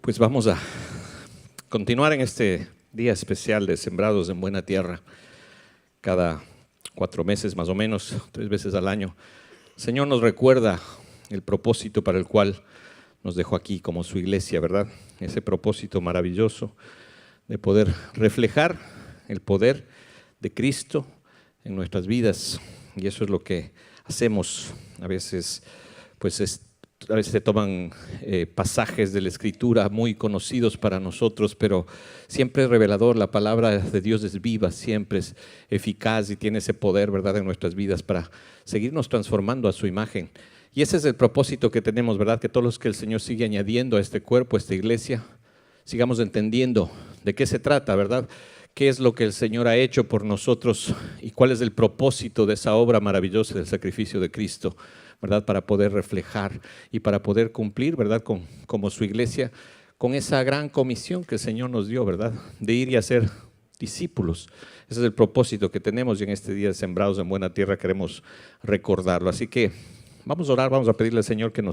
Pues vamos a continuar en este día especial de Sembrados en Buena Tierra. Cada 4 meses más o menos, 3 veces al año, el Señor nos recuerda el propósito para el cual nos dejó aquí como su iglesia, ¿verdad? Ese propósito maravilloso de poder reflejar el poder de Cristo en nuestras vidas. Y eso es lo que hacemos. A veces, a veces se toman pasajes de la Escritura muy conocidos para nosotros, pero siempre es revelador. La palabra de Dios es viva, siempre es eficaz y tiene ese poder, ¿verdad?, en nuestras vidas para seguirnos transformando a su imagen. Y ese es el propósito que tenemos, ¿verdad?, que todos los que el Señor sigue añadiendo a este cuerpo, a esta iglesia, sigamos entendiendo de qué se trata, ¿verdad?, qué es lo que el Señor ha hecho por nosotros y cuál es el propósito de esa obra maravillosa del sacrificio de Cristo, ¿verdad?, para poder reflejar y para poder cumplir, ¿verdad?, como su iglesia, con esa gran comisión que el Señor nos dio, ¿verdad?, de ir y hacer discípulos. Ese es el propósito que tenemos y en este día de Sembrados en Buena Tierra queremos recordarlo. Así que vamos a orar, vamos a pedirle al Señor que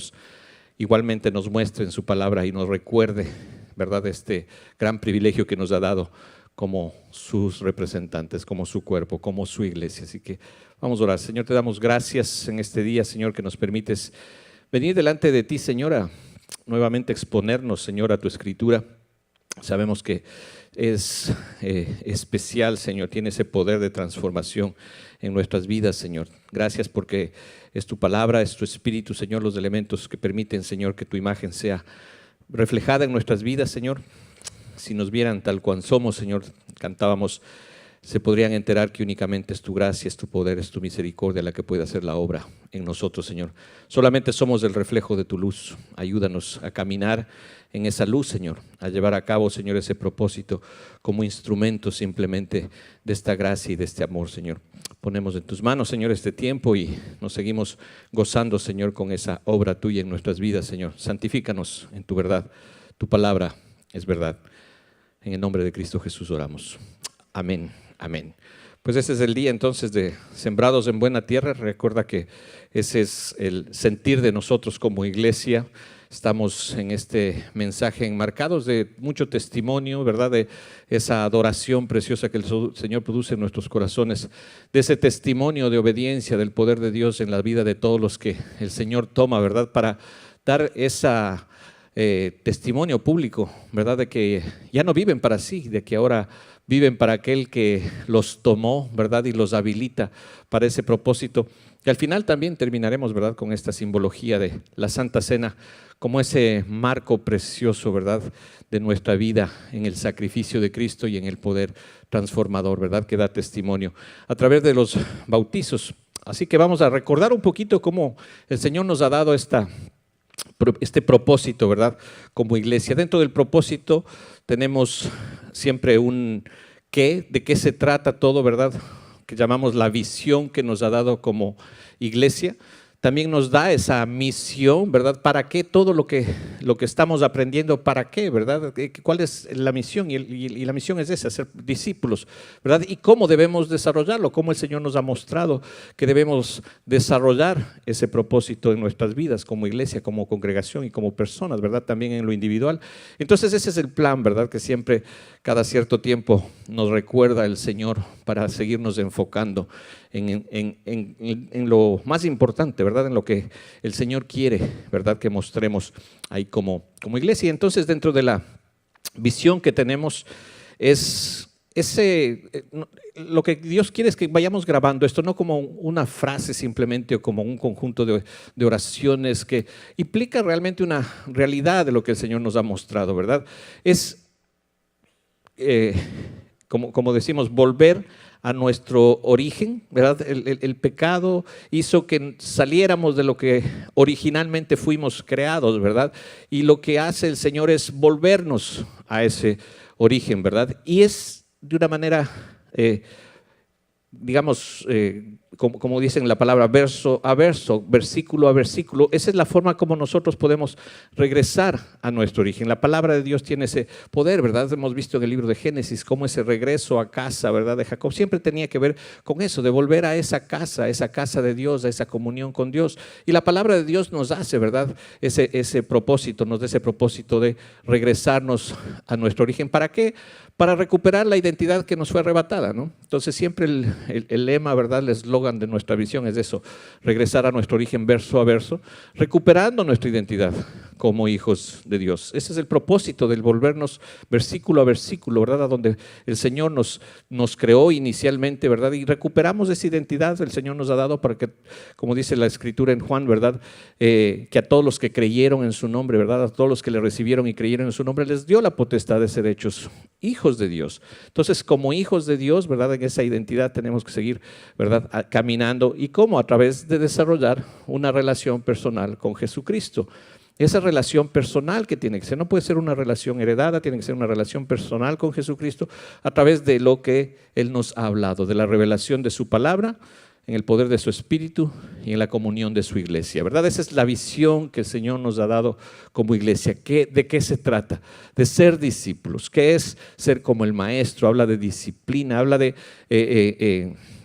igualmente nos muestre en su palabra y nos recuerde, ¿verdad?, este gran privilegio que nos ha dado como sus representantes, como su cuerpo, como su iglesia. Así que vamos a orar. Señor, te damos gracias en este día, Señor, que nos permites venir delante de ti, Señor, a nuevamente exponernos, Señor, a tu Escritura. Sabemos que es especial, Señor, tiene ese poder de transformación en nuestras vidas, Señor. Gracias porque es tu palabra, es tu Espíritu, Señor, los elementos que permiten, Señor, que tu imagen sea reflejada en nuestras vidas, Señor. Si nos vieran tal cual somos, Señor, cantábamos, se podrían enterar que únicamente es tu gracia, es tu poder, es tu misericordia la que puede hacer la obra en nosotros, Señor. Solamente somos el reflejo de tu luz. Ayúdanos a caminar en esa luz, Señor, a llevar a cabo, Señor, ese propósito como instrumento simplemente de esta gracia y de este amor, Señor. Ponemos en tus manos, Señor, este tiempo y nos seguimos gozando, Señor, con esa obra tuya en nuestras vidas, Señor. Santifícanos en tu verdad. Tu palabra es verdad. En el nombre de Cristo Jesús oramos. Amén, amén. Pues ese es el día entonces de Sembrados en Buena Tierra. Recuerda que ese es el sentir de nosotros como iglesia. Estamos en este mensaje enmarcados de mucho testimonio, ¿verdad?, de esa adoración preciosa que el Señor produce en nuestros corazones, de ese testimonio de obediencia del poder de Dios en la vida de todos los que el Señor toma, ¿verdad?, para dar esa testimonio público, ¿verdad?, de que ya no viven para sí, de que ahora viven para aquel que los tomó, ¿verdad?, y los habilita para ese propósito. Y al final también terminaremos, ¿verdad?, con esta simbología de la Santa Cena como ese marco precioso, ¿verdad?, de nuestra vida en el sacrificio de Cristo y en el poder transformador, ¿verdad?, que da testimonio a través de los bautizos. Así que vamos a recordar un poquito cómo el Señor nos ha dado este propósito, ¿verdad?, como iglesia. Dentro del propósito tenemos siempre un qué, de qué se trata todo, ¿verdad?, que llamamos la visión que nos ha dado como iglesia. También nos da esa misión, ¿verdad? ¿Para qué todo lo que estamos aprendiendo? ¿Para qué, verdad? ¿Cuál es la misión? Y la misión es esa, ser discípulos, ¿verdad? ¿Y cómo debemos desarrollarlo? ¿Cómo el Señor nos ha mostrado que debemos desarrollar ese propósito en nuestras vidas como iglesia, como congregación y como personas, ¿verdad? También en lo individual. Entonces ese es el plan, ¿verdad?, que siempre, cada cierto tiempo nos recuerda el Señor para seguirnos enfocando en lo más importante, ¿verdad?, en lo que el Señor quiere, ¿verdad?, que mostremos ahí como iglesia. Y entonces dentro de la visión que tenemos es lo que Dios quiere es que vayamos grabando esto, no como una frase simplemente o como un conjunto de oraciones que implica realmente una realidad de lo que el Señor nos ha mostrado, ¿verdad? Es, como decimos, volver a nuestro origen, ¿verdad? El pecado hizo que saliéramos de lo que originalmente fuimos creados, ¿verdad? Y lo que hace el Señor es volvernos a ese origen, ¿verdad? Y es de una manera, digamos, como dicen la palabra, verso a verso, versículo a versículo. Esa es la forma como nosotros podemos regresar a nuestro origen. La palabra de Dios tiene ese poder, ¿verdad? Hemos visto en el libro de Génesis cómo ese regreso a casa, ¿verdad?, de Jacob siempre tenía que ver con eso, de volver a esa casa de Dios, a esa comunión con Dios. Y la palabra de Dios nos hace, ¿verdad?, ese propósito, nos da ese propósito de regresarnos a nuestro origen. ¿Para qué? Para recuperar la identidad que nos fue arrebatada, ¿no? Entonces siempre el lema, ¿verdad?, el eslogan de nuestra visión es eso, regresar a nuestro origen verso a verso, recuperando nuestra identidad como hijos de Dios. Ese es el propósito del volvernos versículo a versículo, ¿verdad?, a donde el Señor nos creó inicialmente, ¿verdad?, y recuperamos esa identidad. El Señor nos ha dado para que, como dice la Escritura en Juan, ¿verdad?, que a todos los que creyeron en su nombre, ¿verdad?, a todos los que le recibieron y creyeron en su nombre, les dio la potestad de ser hechos hijos de Dios. Entonces, como hijos de Dios, ¿verdad?, en esa identidad tenemos que seguir, ¿verdad?, caminando. ¿Y cómo? A través de desarrollar una relación personal con Jesucristo. Esa relación personal que tiene que ser, no puede ser una relación heredada, tiene que ser una relación personal con Jesucristo a través de lo que Él nos ha hablado, de la revelación de su palabra, en el poder de su Espíritu y en la comunión de su iglesia, ¿verdad? Esa es la visión que el Señor nos ha dado como iglesia. ¿De qué se trata? De ser discípulos. ¿Qué es ser como el Maestro? Habla de disciplina, habla de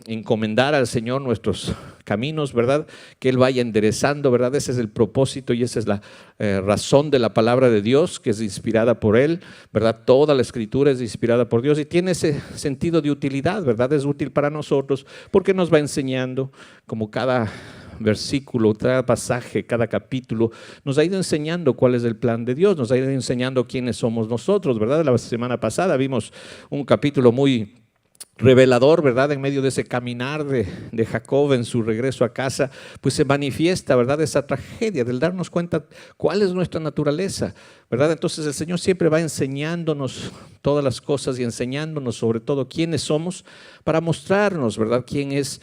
encomendar al Señor nuestros caminos, ¿verdad? Que Él vaya enderezando, ¿verdad? Ese es el propósito y esa es la razón de la palabra de Dios, que es inspirada por Él, ¿verdad? Toda la Escritura es inspirada por Dios y tiene ese sentido de utilidad, ¿verdad? Es útil para nosotros porque nos va enseñando, como cada versículo, cada pasaje, cada capítulo, nos ha ido enseñando cuál es el plan de Dios, nos ha ido enseñando quiénes somos nosotros, ¿verdad? La semana pasada vimos un capítulo muy revelador, ¿verdad? En medio de ese caminar de Jacob en su regreso a casa, pues se manifiesta, ¿verdad?, esa tragedia del darnos cuenta cuál es nuestra naturaleza, ¿verdad? Entonces el Señor siempre va enseñándonos todas las cosas y enseñándonos sobre todo quiénes somos para mostrarnos, ¿verdad?, quién es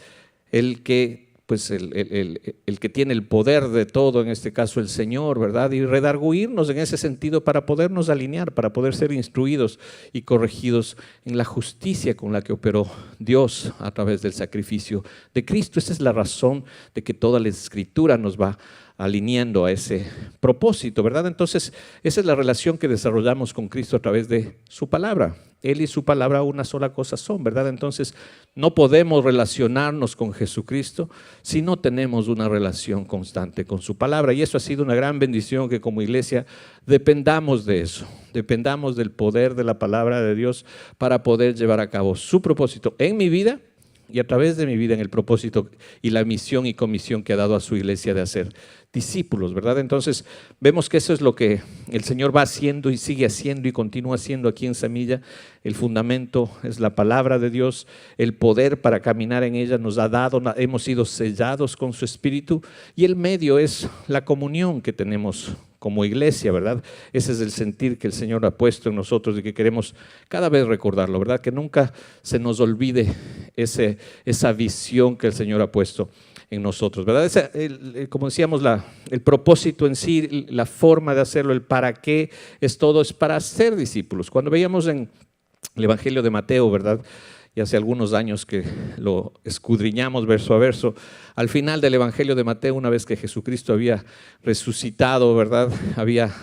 el que pues el que tiene el poder de todo, en este caso el Señor, ¿verdad? Y redarguirnos en ese sentido para podernos alinear, para poder ser instruidos y corregidos en la justicia con la que operó Dios a través del sacrificio de Cristo. Esa es la razón de que toda la Escritura nos va alineando a ese propósito, ¿verdad? Entonces, esa es la relación que desarrollamos con Cristo a través de su palabra. Él y su palabra una sola cosa son, ¿verdad? Entonces, no podemos relacionarnos con Jesucristo si no tenemos una relación constante con su palabra. Y eso ha sido una gran bendición, que como iglesia dependamos de eso, dependamos del poder de la palabra de Dios para poder llevar a cabo su propósito en mi vida y a través de mi vida en el propósito y la misión y comisión que ha dado a su iglesia de hacer discípulos, ¿verdad? Entonces vemos que eso es lo que el Señor va haciendo y sigue haciendo y continúa haciendo aquí en Semilla. El fundamento es la palabra de Dios, el poder para caminar en ella nos ha dado, hemos sido sellados con su Espíritu, y el medio es la comunión que tenemos como iglesia, ¿verdad? Ese es el sentir que el Señor ha puesto en nosotros y que queremos cada vez recordarlo, ¿verdad? Que nunca se nos olvide esa visión que el Señor ha puesto en nosotros, ¿verdad? Como decíamos, el propósito en sí, la forma de hacerlo, el para qué es todo, es para ser discípulos. Cuando veíamos en el Evangelio de Mateo, ¿verdad?, y hace algunos años que lo escudriñamos verso a verso, al final del Evangelio de Mateo, una vez que Jesucristo había resucitado, ¿verdad?, había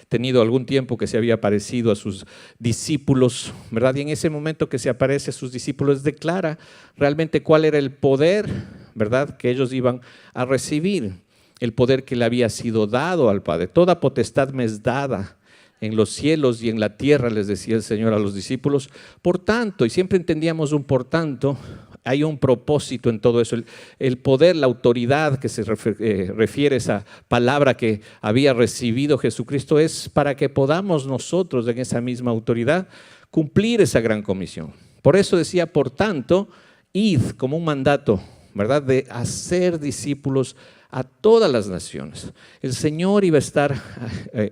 tenido algún tiempo que se había aparecido a sus discípulos, ¿verdad?, y en ese momento que se aparece a sus discípulos declara realmente cuál era el poder, ¿verdad?, que ellos iban a recibir, el poder que le había sido dado al Padre. Toda potestad me es dada en los cielos y en la tierra, les decía el Señor a los discípulos. Por tanto, y siempre entendíamos un por tanto, hay un propósito en todo eso. El poder, la autoridad que se refiere a esa palabra que había recibido Jesucristo es para que podamos nosotros en esa misma autoridad cumplir esa gran comisión. Por eso decía, por tanto, id, como un mandato, ¿verdad?, de hacer discípulos a todas las naciones. El Señor iba a estar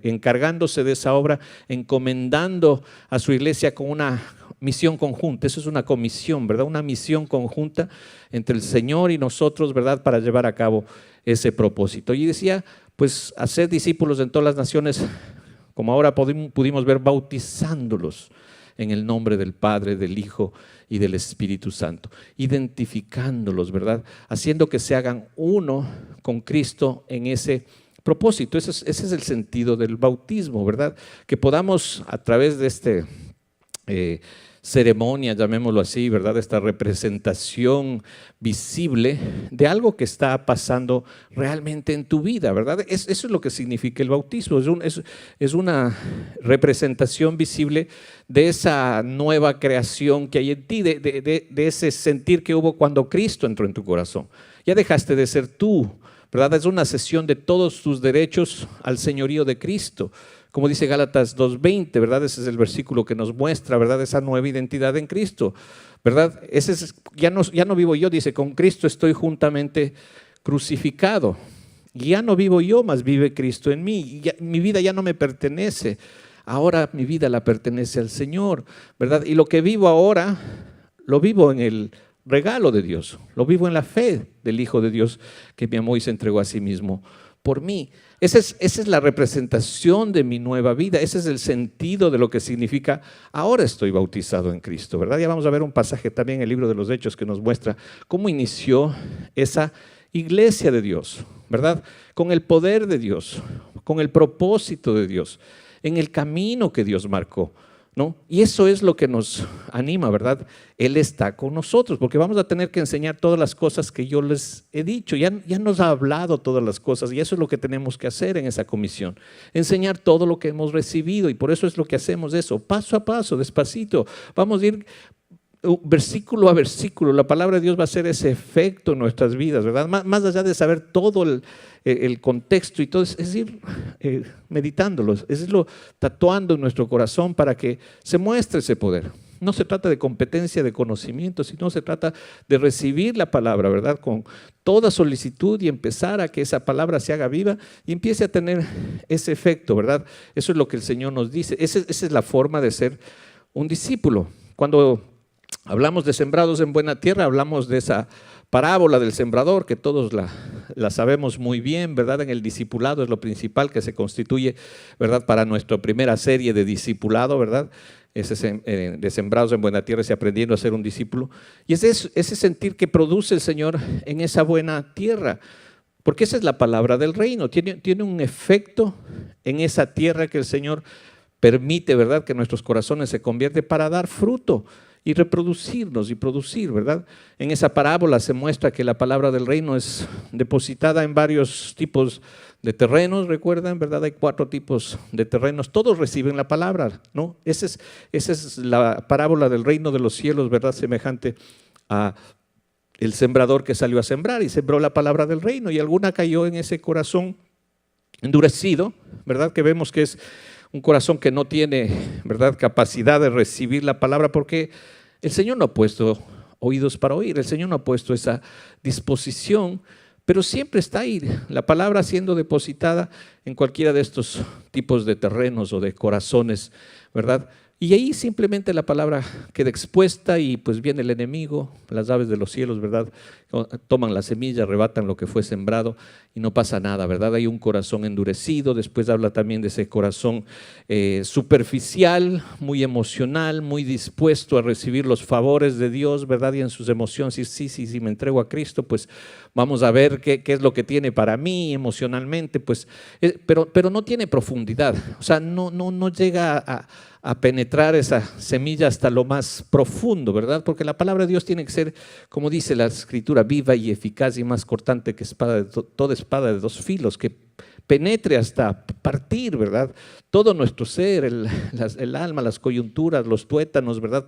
encargándose de esa obra, encomendando a su iglesia con una misión conjunta. Eso es una comisión, ¿verdad? Una misión conjunta entre el Señor y nosotros, ¿verdad?, para llevar a cabo ese propósito. Y decía, pues, hacer discípulos en todas las naciones, como ahora pudimos ver, bautizándolos en el nombre del Padre, del Hijo y del Espíritu Santo, identificándolos, ¿verdad? Haciendo que se hagan uno con Cristo en ese propósito. Ese es el sentido del bautismo, ¿verdad? Que podamos a través de ceremonia, llamémoslo así, ¿verdad? Esta representación visible de algo que está pasando realmente en tu vida, ¿verdad? Eso es lo que significa el bautismo, es una representación visible de esa nueva creación que hay en ti, de ese sentir que hubo cuando Cristo entró en tu corazón. Ya dejaste de ser tú, ¿verdad? Es una cesión de todos tus derechos al señorío de Cristo. Como dice Gálatas 2:20, ¿verdad? Ese es el versículo que nos muestra, ¿verdad? Esa nueva identidad en Cristo, ¿verdad? Ya no vivo yo, dice, con Cristo estoy juntamente crucificado. Ya no vivo yo, mas vive Cristo en mí. Mi vida ya no me pertenece. Ahora mi vida la pertenece al Señor, ¿verdad? Y lo que vivo ahora, lo vivo en el regalo de Dios. Lo vivo en la fe del Hijo de Dios que me amó y se entregó a sí mismo por mí. Esa es la representación de mi nueva vida, ese es el sentido de lo que significa ahora estoy bautizado en Cristo, ¿verdad? Ya vamos a ver un pasaje también en el libro de los Hechos que nos muestra cómo inició esa iglesia de Dios, ¿verdad? Con el poder de Dios, con el propósito de Dios, en el camino que Dios marcó, ¿no? Y eso es lo que nos anima, ¿verdad? Él está con nosotros, porque vamos a tener que enseñar todas las cosas que yo les he dicho. Ya nos ha hablado todas las cosas y eso es lo que tenemos que hacer en esa comisión. Enseñar todo lo que hemos recibido y por eso es lo que hacemos eso, paso a paso, despacito. Vamos a ir versículo a versículo. La palabra de Dios va a hacer ese efecto en nuestras vidas, ¿verdad? Más allá de saber todo el contexto y todo, es ir meditándolo, es irlo tatuando en nuestro corazón para que se muestre ese poder. No se trata de competencia, de conocimiento, sino se trata de recibir la palabra, ¿verdad? Con toda solicitud y empezar a que esa palabra se haga viva y empiece a tener ese efecto, ¿verdad? Eso es lo que el Señor nos dice. Esa es la forma de ser un discípulo. Cuando hablamos de sembrados en buena tierra, hablamos de esa parábola del sembrador que todos la sabemos muy bien, ¿verdad? En el discipulado es lo principal que se constituye, ¿verdad? Para nuestra primera serie de discipulado, ¿verdad? De sembrados en buena tierra, aprendiendo a ser un discípulo. Y es ese sentir que produce el Señor en esa buena tierra, porque esa es la palabra del reino, tiene un efecto en esa tierra que el Señor permite, ¿verdad? Que nuestros corazones se convierten para dar fruto y reproducirnos y producir, ¿verdad? En esa parábola se muestra que la palabra del reino es depositada en varios tipos de terrenos, recuerdan, ¿verdad? Hay 4 tipos de terrenos, todos reciben la palabra, ¿no? Esa es la parábola del reino de los cielos, ¿verdad? Semejante a el sembrador que salió a sembrar y sembró la palabra del reino y alguna cayó en ese corazón endurecido, ¿verdad? Que vemos que es un corazón que no tiene, ¿verdad?, capacidad de recibir la palabra porque el Señor no ha puesto oídos para oír, el Señor no ha puesto esa disposición, pero siempre está ahí la palabra siendo depositada en cualquiera de estos tipos de terrenos o de corazones, ¿verdad? Y ahí simplemente la palabra queda expuesta y pues viene el enemigo, las aves de los cielos, ¿verdad? Toman la semilla, arrebatan lo que fue sembrado y no pasa nada, ¿verdad? Hay un corazón endurecido, después habla también de ese corazón superficial, muy emocional, muy dispuesto a recibir los favores de Dios, ¿verdad? Y en sus emociones, sí, me entrego a Cristo, pues vamos a ver qué es lo que tiene para mí emocionalmente, pues, pero no tiene profundidad, o sea, no llega a penetrar esa semilla hasta lo más profundo, ¿verdad? Porque la palabra de Dios tiene que ser, como dice la Escritura, viva y eficaz y más cortante que toda espada de 2 filos, que penetre hasta partir, ¿verdad? Todo nuestro ser, el alma, las coyunturas, los tuétanos, ¿verdad?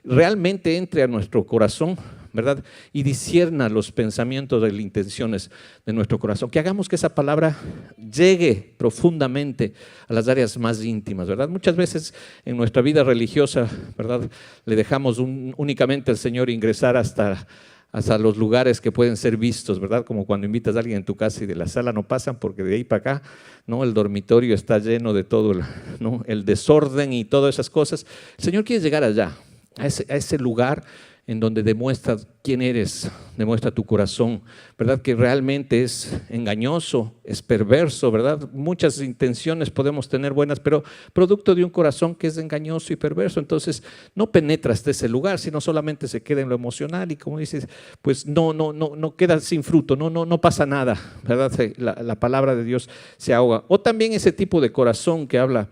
Realmente entre a nuestro corazón, ¿verdad? Y discierna los pensamientos y las intenciones de nuestro corazón. Que hagamos que esa palabra llegue profundamente a las áreas más íntimas, ¿verdad? Muchas veces en nuestra vida religiosa, ¿verdad? Le dejamos únicamente al Señor ingresar hasta los lugares que pueden ser vistos, ¿verdad? Como cuando invitas a alguien en tu casa y de la sala no pasan porque de ahí para acá, ¿no? El dormitorio está lleno de todo, ¿no? El desorden y todas esas cosas. El Señor quiere llegar allá, a ese lugar en donde demuestra quién eres, demuestra tu corazón, ¿verdad? Que realmente es engañoso, es perverso, ¿verdad? Muchas intenciones podemos tener buenas, pero producto de un corazón que es engañoso y perverso. Entonces no penetra hasta ese lugar, sino solamente se queda en lo emocional y, como dices, pues no queda sin fruto, no pasa nada, ¿verdad? La palabra de Dios se ahoga. O también ese tipo de corazón que habla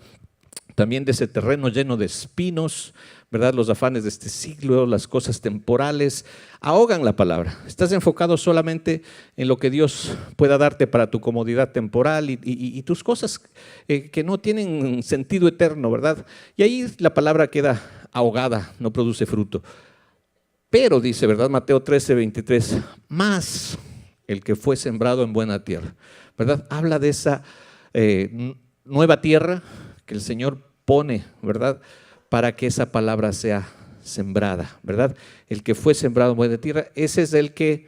también de ese terreno lleno de espinos, ¿verdad? Los afanes de este siglo, las cosas temporales, ahogan la palabra. Estás enfocado solamente en lo que Dios pueda darte para tu comodidad temporal y tus cosas que no tienen sentido eterno, ¿verdad? Y ahí la palabra queda ahogada, no produce fruto. Pero dice, ¿verdad? Mateo 13:23, más el que fue sembrado en buena tierra, ¿verdad? Habla de esa nueva tierra que el Señor pone, ¿verdad? Para que esa palabra sea sembrada, ¿verdad? El que fue sembrado en buena tierra, ese es el que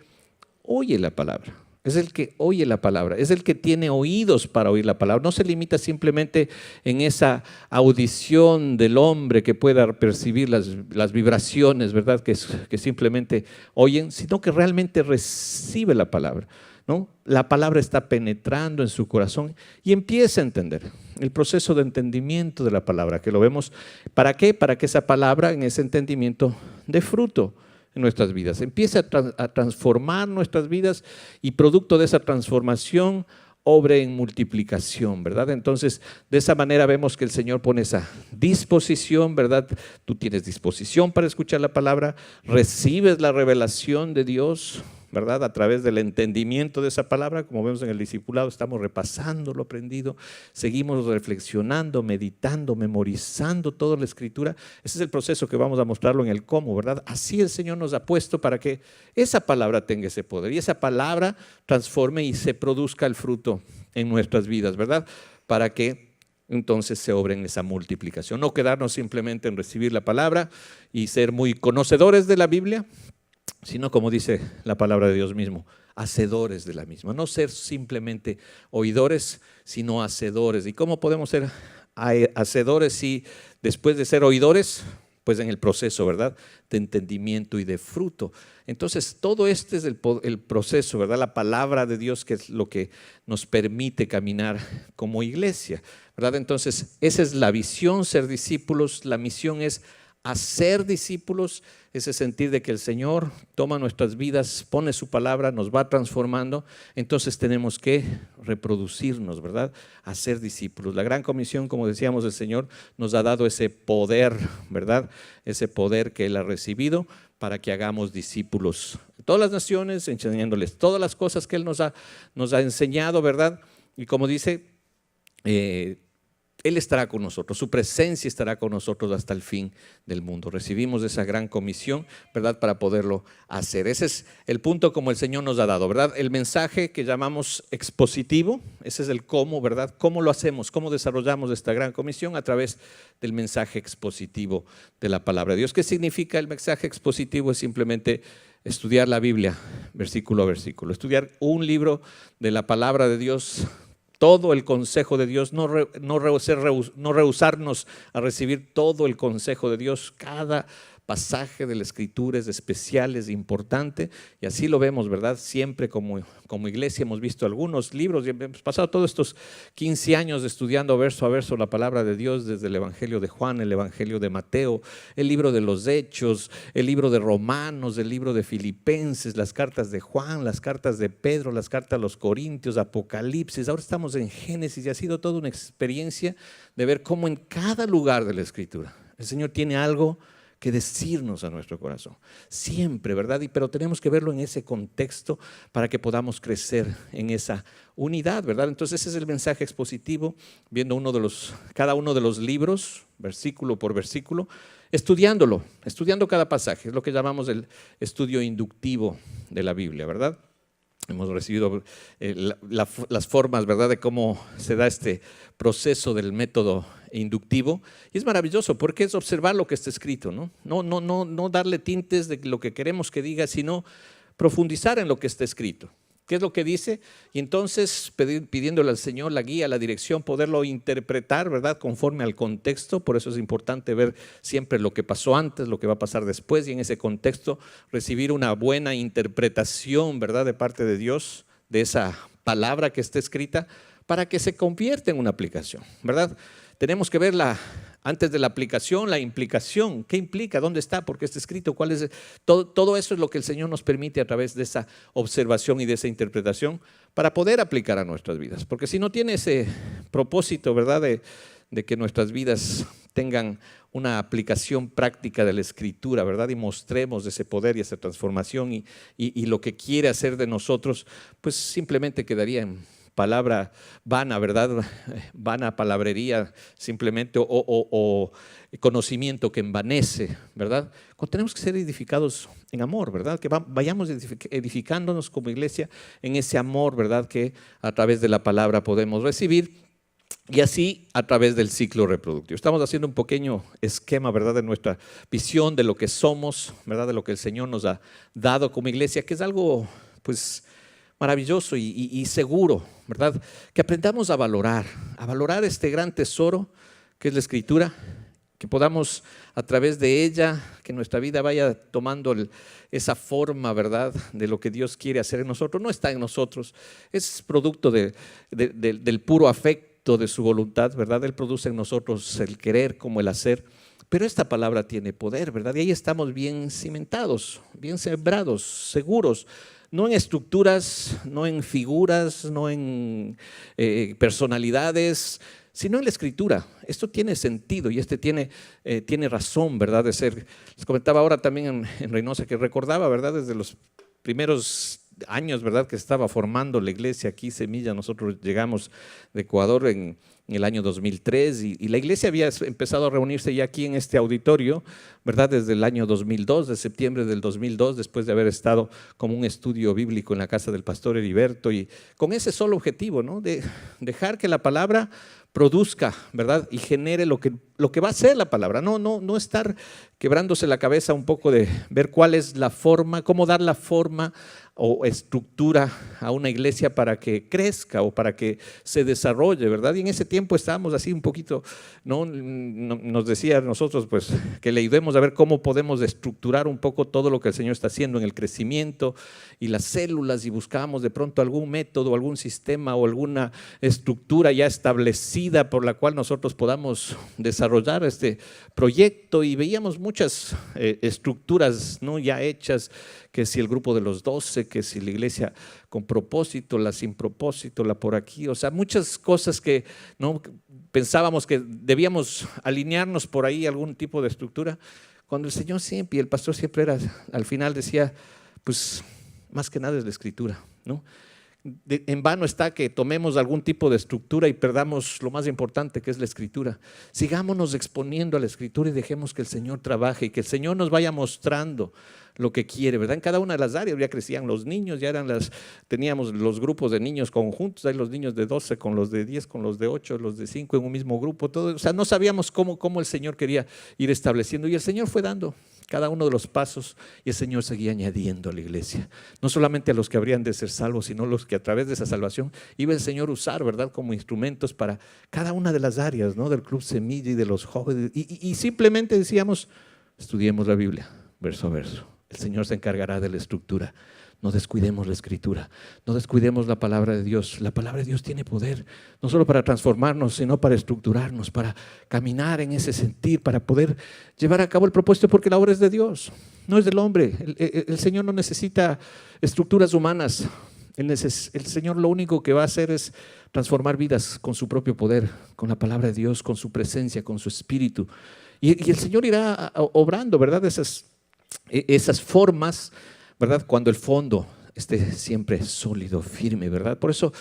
oye la palabra. Es el que oye la palabra, es el que tiene oídos para oír la palabra. No se limita simplemente en esa audición del hombre que pueda percibir las vibraciones, ¿verdad? Que simplemente oyen, sino que realmente recibe la palabra, ¿no? La palabra está penetrando en su corazón y empieza a entender el proceso de entendimiento de la palabra, que lo vemos. ¿Para qué? Para que esa palabra, en ese entendimiento, dé fruto en nuestras vidas, empiece a transformar nuestras vidas y producto de esa transformación obre en multiplicación, ¿verdad? Entonces, de esa manera vemos que el Señor pone esa disposición, ¿verdad? Tú tienes disposición para escuchar la palabra, recibes la revelación de Dios, ¿verdad? A través del entendimiento de esa palabra, como vemos en el discipulado, estamos repasando lo aprendido, seguimos reflexionando, meditando, memorizando toda la escritura. Ese es el proceso que vamos a mostrarlo en el cómo, ¿verdad? Así el Señor nos ha puesto para que esa palabra tenga ese poder y esa palabra transforme y se produzca el fruto en nuestras vidas, ¿verdad? Para que entonces se obre en esa multiplicación. No quedarnos simplemente en recibir la palabra y ser muy conocedores de la Biblia, sino, como dice la palabra de Dios mismo, hacedores de la misma. No ser simplemente oidores, sino hacedores. ¿Y cómo podemos ser hacedores si después de ser oidores, pues en el proceso, ¿verdad?, de entendimiento y de fruto? Entonces, todo este es el proceso, ¿verdad? La palabra de Dios, que es lo que nos permite caminar como iglesia, ¿verdad? Entonces, esa es la visión, ser discípulos. La misión es hacer discípulos, ese sentir de que el Señor toma nuestras vidas, pone su palabra, nos va transformando. Entonces tenemos que reproducirnos, ¿verdad? Hacer discípulos. La gran comisión, como decíamos, el Señor nos ha dado ese poder, ¿verdad? Ese poder que Él ha recibido para que hagamos discípulos de todas las naciones, enseñándoles todas las cosas que Él nos ha enseñado, ¿verdad? Y como dice, Él estará con nosotros, su presencia estará con nosotros hasta el fin del mundo. Recibimos esa gran comisión, ¿verdad?, para poderlo hacer. Ese es el punto como el Señor nos ha dado, ¿verdad? El mensaje que llamamos expositivo, ese es el cómo, ¿verdad? ¿Cómo lo hacemos? ¿Cómo desarrollamos esta gran comisión? A través del mensaje expositivo de la palabra de Dios. ¿Qué significa el mensaje expositivo? Es simplemente estudiar la Biblia, versículo a versículo. Estudiar un libro de la palabra de Dios, todo el consejo de Dios, no rehusarnos a recibir todo el consejo de Dios. Cada pasaje de la Escritura es especial, es importante, y así lo vemos, ¿verdad? Siempre como iglesia hemos visto algunos libros y hemos pasado todos estos 15 años estudiando verso a verso la palabra de Dios, desde el Evangelio de Juan, el Evangelio de Mateo, el libro de los Hechos, el libro de Romanos, el libro de Filipenses, las cartas de Juan, las cartas de Pedro, las cartas a los Corintios, Apocalipsis. Ahora estamos en Génesis y ha sido toda una experiencia de ver cómo en cada lugar de la Escritura el Señor tiene algo que decirnos a nuestro corazón, siempre, ¿verdad? Pero tenemos que verlo en ese contexto para que podamos crecer en esa unidad, ¿verdad? Entonces ese es el mensaje expositivo, viendo cada uno de los libros, versículo por versículo, estudiando cada pasaje. Es lo que llamamos el estudio inductivo de la Biblia, ¿verdad? Hemos recibido las formas, ¿verdad?, de cómo se da este proceso del método inductivo. Y es maravilloso porque es observar lo que está escrito, ¿no? No darle tintes de lo que queremos que diga, sino profundizar en lo que está escrito. ¿Qué es lo que dice? Y entonces pidiéndole al Señor la guía, la dirección, poderlo interpretar, ¿verdad? Conforme al contexto. Por eso es importante ver siempre lo que pasó antes, lo que va a pasar después, y en ese contexto recibir una buena interpretación, ¿verdad? De parte de Dios, de esa palabra que está escrita, para que se convierta en una aplicación, ¿verdad? Tenemos que verla antes de la aplicación, la implicación. ¿Qué implica? ¿Dónde está? ¿Por qué está escrito? ¿Cuál es? Todo eso es lo que el Señor nos permite a través de esa observación y de esa interpretación para poder aplicar a nuestras vidas. Porque si no tiene ese propósito, ¿verdad? De que nuestras vidas tengan una aplicación práctica de la Escritura, ¿verdad? Y mostremos ese poder y esa transformación y lo que quiere hacer de nosotros, pues simplemente quedaría en palabra vana, ¿verdad? Vana palabrería simplemente o conocimiento que envanece, ¿verdad? Tenemos que ser edificados en amor, ¿verdad? Que vayamos edificándonos como iglesia en ese amor, ¿verdad? Que a través de la palabra podemos recibir. Y así a través del ciclo reproductivo. Estamos haciendo un pequeño esquema, ¿verdad? De nuestra visión, de lo que somos, ¿verdad? De lo que el Señor nos ha dado como iglesia, que es algo, pues, maravilloso y seguro, ¿verdad? Que aprendamos a valorar este gran tesoro que es la Escritura, que podamos a través de ella, que nuestra vida vaya tomando esa forma, ¿verdad? De lo que Dios quiere hacer en nosotros. No está en nosotros, es producto del puro afecto de su voluntad, ¿verdad? Él produce en nosotros el querer como el hacer. Pero esta palabra tiene poder, ¿verdad? Y ahí estamos bien cimentados, bien sembrados, seguros. No en estructuras, no en figuras, no en personalidades, sino en la Escritura. Esto tiene sentido y tiene razón, ¿verdad? De ser. Les comentaba ahora también en Reynosa que recordaba, ¿verdad? Desde los primeros años, ¿verdad? Que estaba formando la iglesia aquí, Semilla. Nosotros llegamos de Ecuador en el año 2003 y la iglesia había empezado a reunirse ya aquí en este auditorio, ¿verdad? Desde el año 2002, de septiembre del 2002, después de haber estado como un estudio bíblico en la casa del pastor Heriberto y con ese solo objetivo, ¿no? De dejar que la palabra produzca, ¿verdad? Y genere lo que va a ser la palabra. No estar quebrándose la cabeza un poco de ver cuál es la forma, cómo dar la forma o estructura a una iglesia para que crezca o para que se desarrolle, ¿verdad? Y en ese tiempo estábamos así un poquito, ¿no? Nos decía a nosotros pues que le ayudemos a ver cómo podemos estructurar un poco todo lo que el Señor está haciendo en el crecimiento y las células, y buscábamos de pronto algún método, algún sistema o alguna estructura ya establecida por la cual nosotros podamos desarrollar este proyecto, y veíamos muchas estructuras, ¿no? Ya hechas, que si el grupo de los 12, que si la iglesia con propósito, la sin propósito, la por aquí, o sea, muchas cosas que no pensábamos que debíamos alinearnos por ahí algún tipo de estructura, cuando el Señor siempre y el pastor siempre era, al final decía, pues más que nada es la Escritura, ¿no? En vano está que tomemos algún tipo de estructura y perdamos lo más importante, que es la Escritura. Sigámonos exponiendo a la Escritura y dejemos que el Señor trabaje y que el Señor nos vaya mostrando lo que quiere, ¿verdad? En cada una de las áreas ya crecían los niños, teníamos los grupos de niños conjuntos, hay los niños de 12 con los de 10, con los de 8, los de 5 en un mismo grupo, todo, o sea, no sabíamos cómo el Señor quería ir estableciendo, y el Señor fue dando cada uno de los pasos, y el Señor seguía añadiendo a la iglesia, no solamente a los que habrían de ser salvos, sino los que a través de esa salvación iba el Señor usar, ¿verdad? Como instrumentos para cada una de las áreas, ¿no? Del Club Semilla y de los jóvenes, y simplemente decíamos, estudiemos la Biblia, verso a verso. El Señor se encargará de la estructura. No descuidemos la Escritura, no descuidemos la palabra de Dios. La palabra de Dios tiene poder, no solo para transformarnos, sino para estructurarnos, para caminar en ese sentir, para poder llevar a cabo el propósito, porque la obra es de Dios, no es del hombre. El Señor no necesita estructuras humanas. El Señor lo único que va a hacer es transformar vidas con su propio poder, con la palabra de Dios, con su presencia, con su espíritu. Y el Señor irá obrando, ¿verdad? Esas formas, ¿verdad? Cuando el fondo esté siempre sólido, firme, ¿verdad? Por eso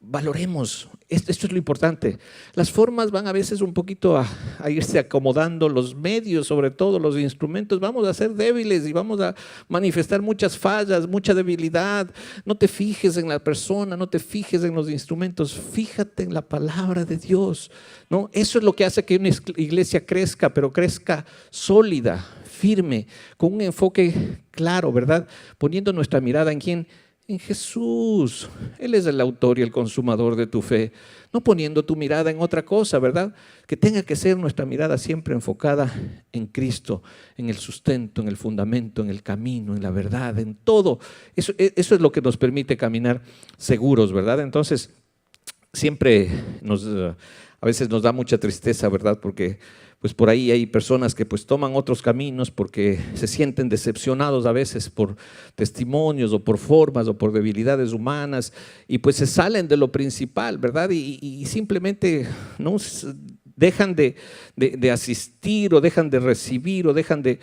valoremos, esto es lo importante. Las formas van a veces un poquito a irse acomodando, los medios, sobre todo los instrumentos, vamos a ser débiles y vamos a manifestar muchas fallas, mucha debilidad. No te fijes en la persona, no te fijes en los instrumentos, fíjate en la palabra de Dios, ¿no? Eso es lo que hace que una iglesia crezca, pero crezca sólida, firme, con un enfoque claro, ¿verdad? Poniendo nuestra mirada en quién, en Jesús. Él es el autor y el consumador de tu fe, no poniendo tu mirada en otra cosa, ¿verdad? Que tenga que ser nuestra mirada siempre enfocada en Cristo, en el sustento, en el fundamento, en el camino, en la verdad, en todo. Eso es lo que nos permite caminar seguros, ¿verdad? Entonces, siempre a veces nos da mucha tristeza, ¿verdad? Porque pues por ahí hay personas que pues toman otros caminos porque se sienten decepcionados a veces por testimonios o por formas o por debilidades humanas y pues se salen de lo principal, ¿verdad? Y simplemente no dejan de asistir o dejan de recibir o dejan de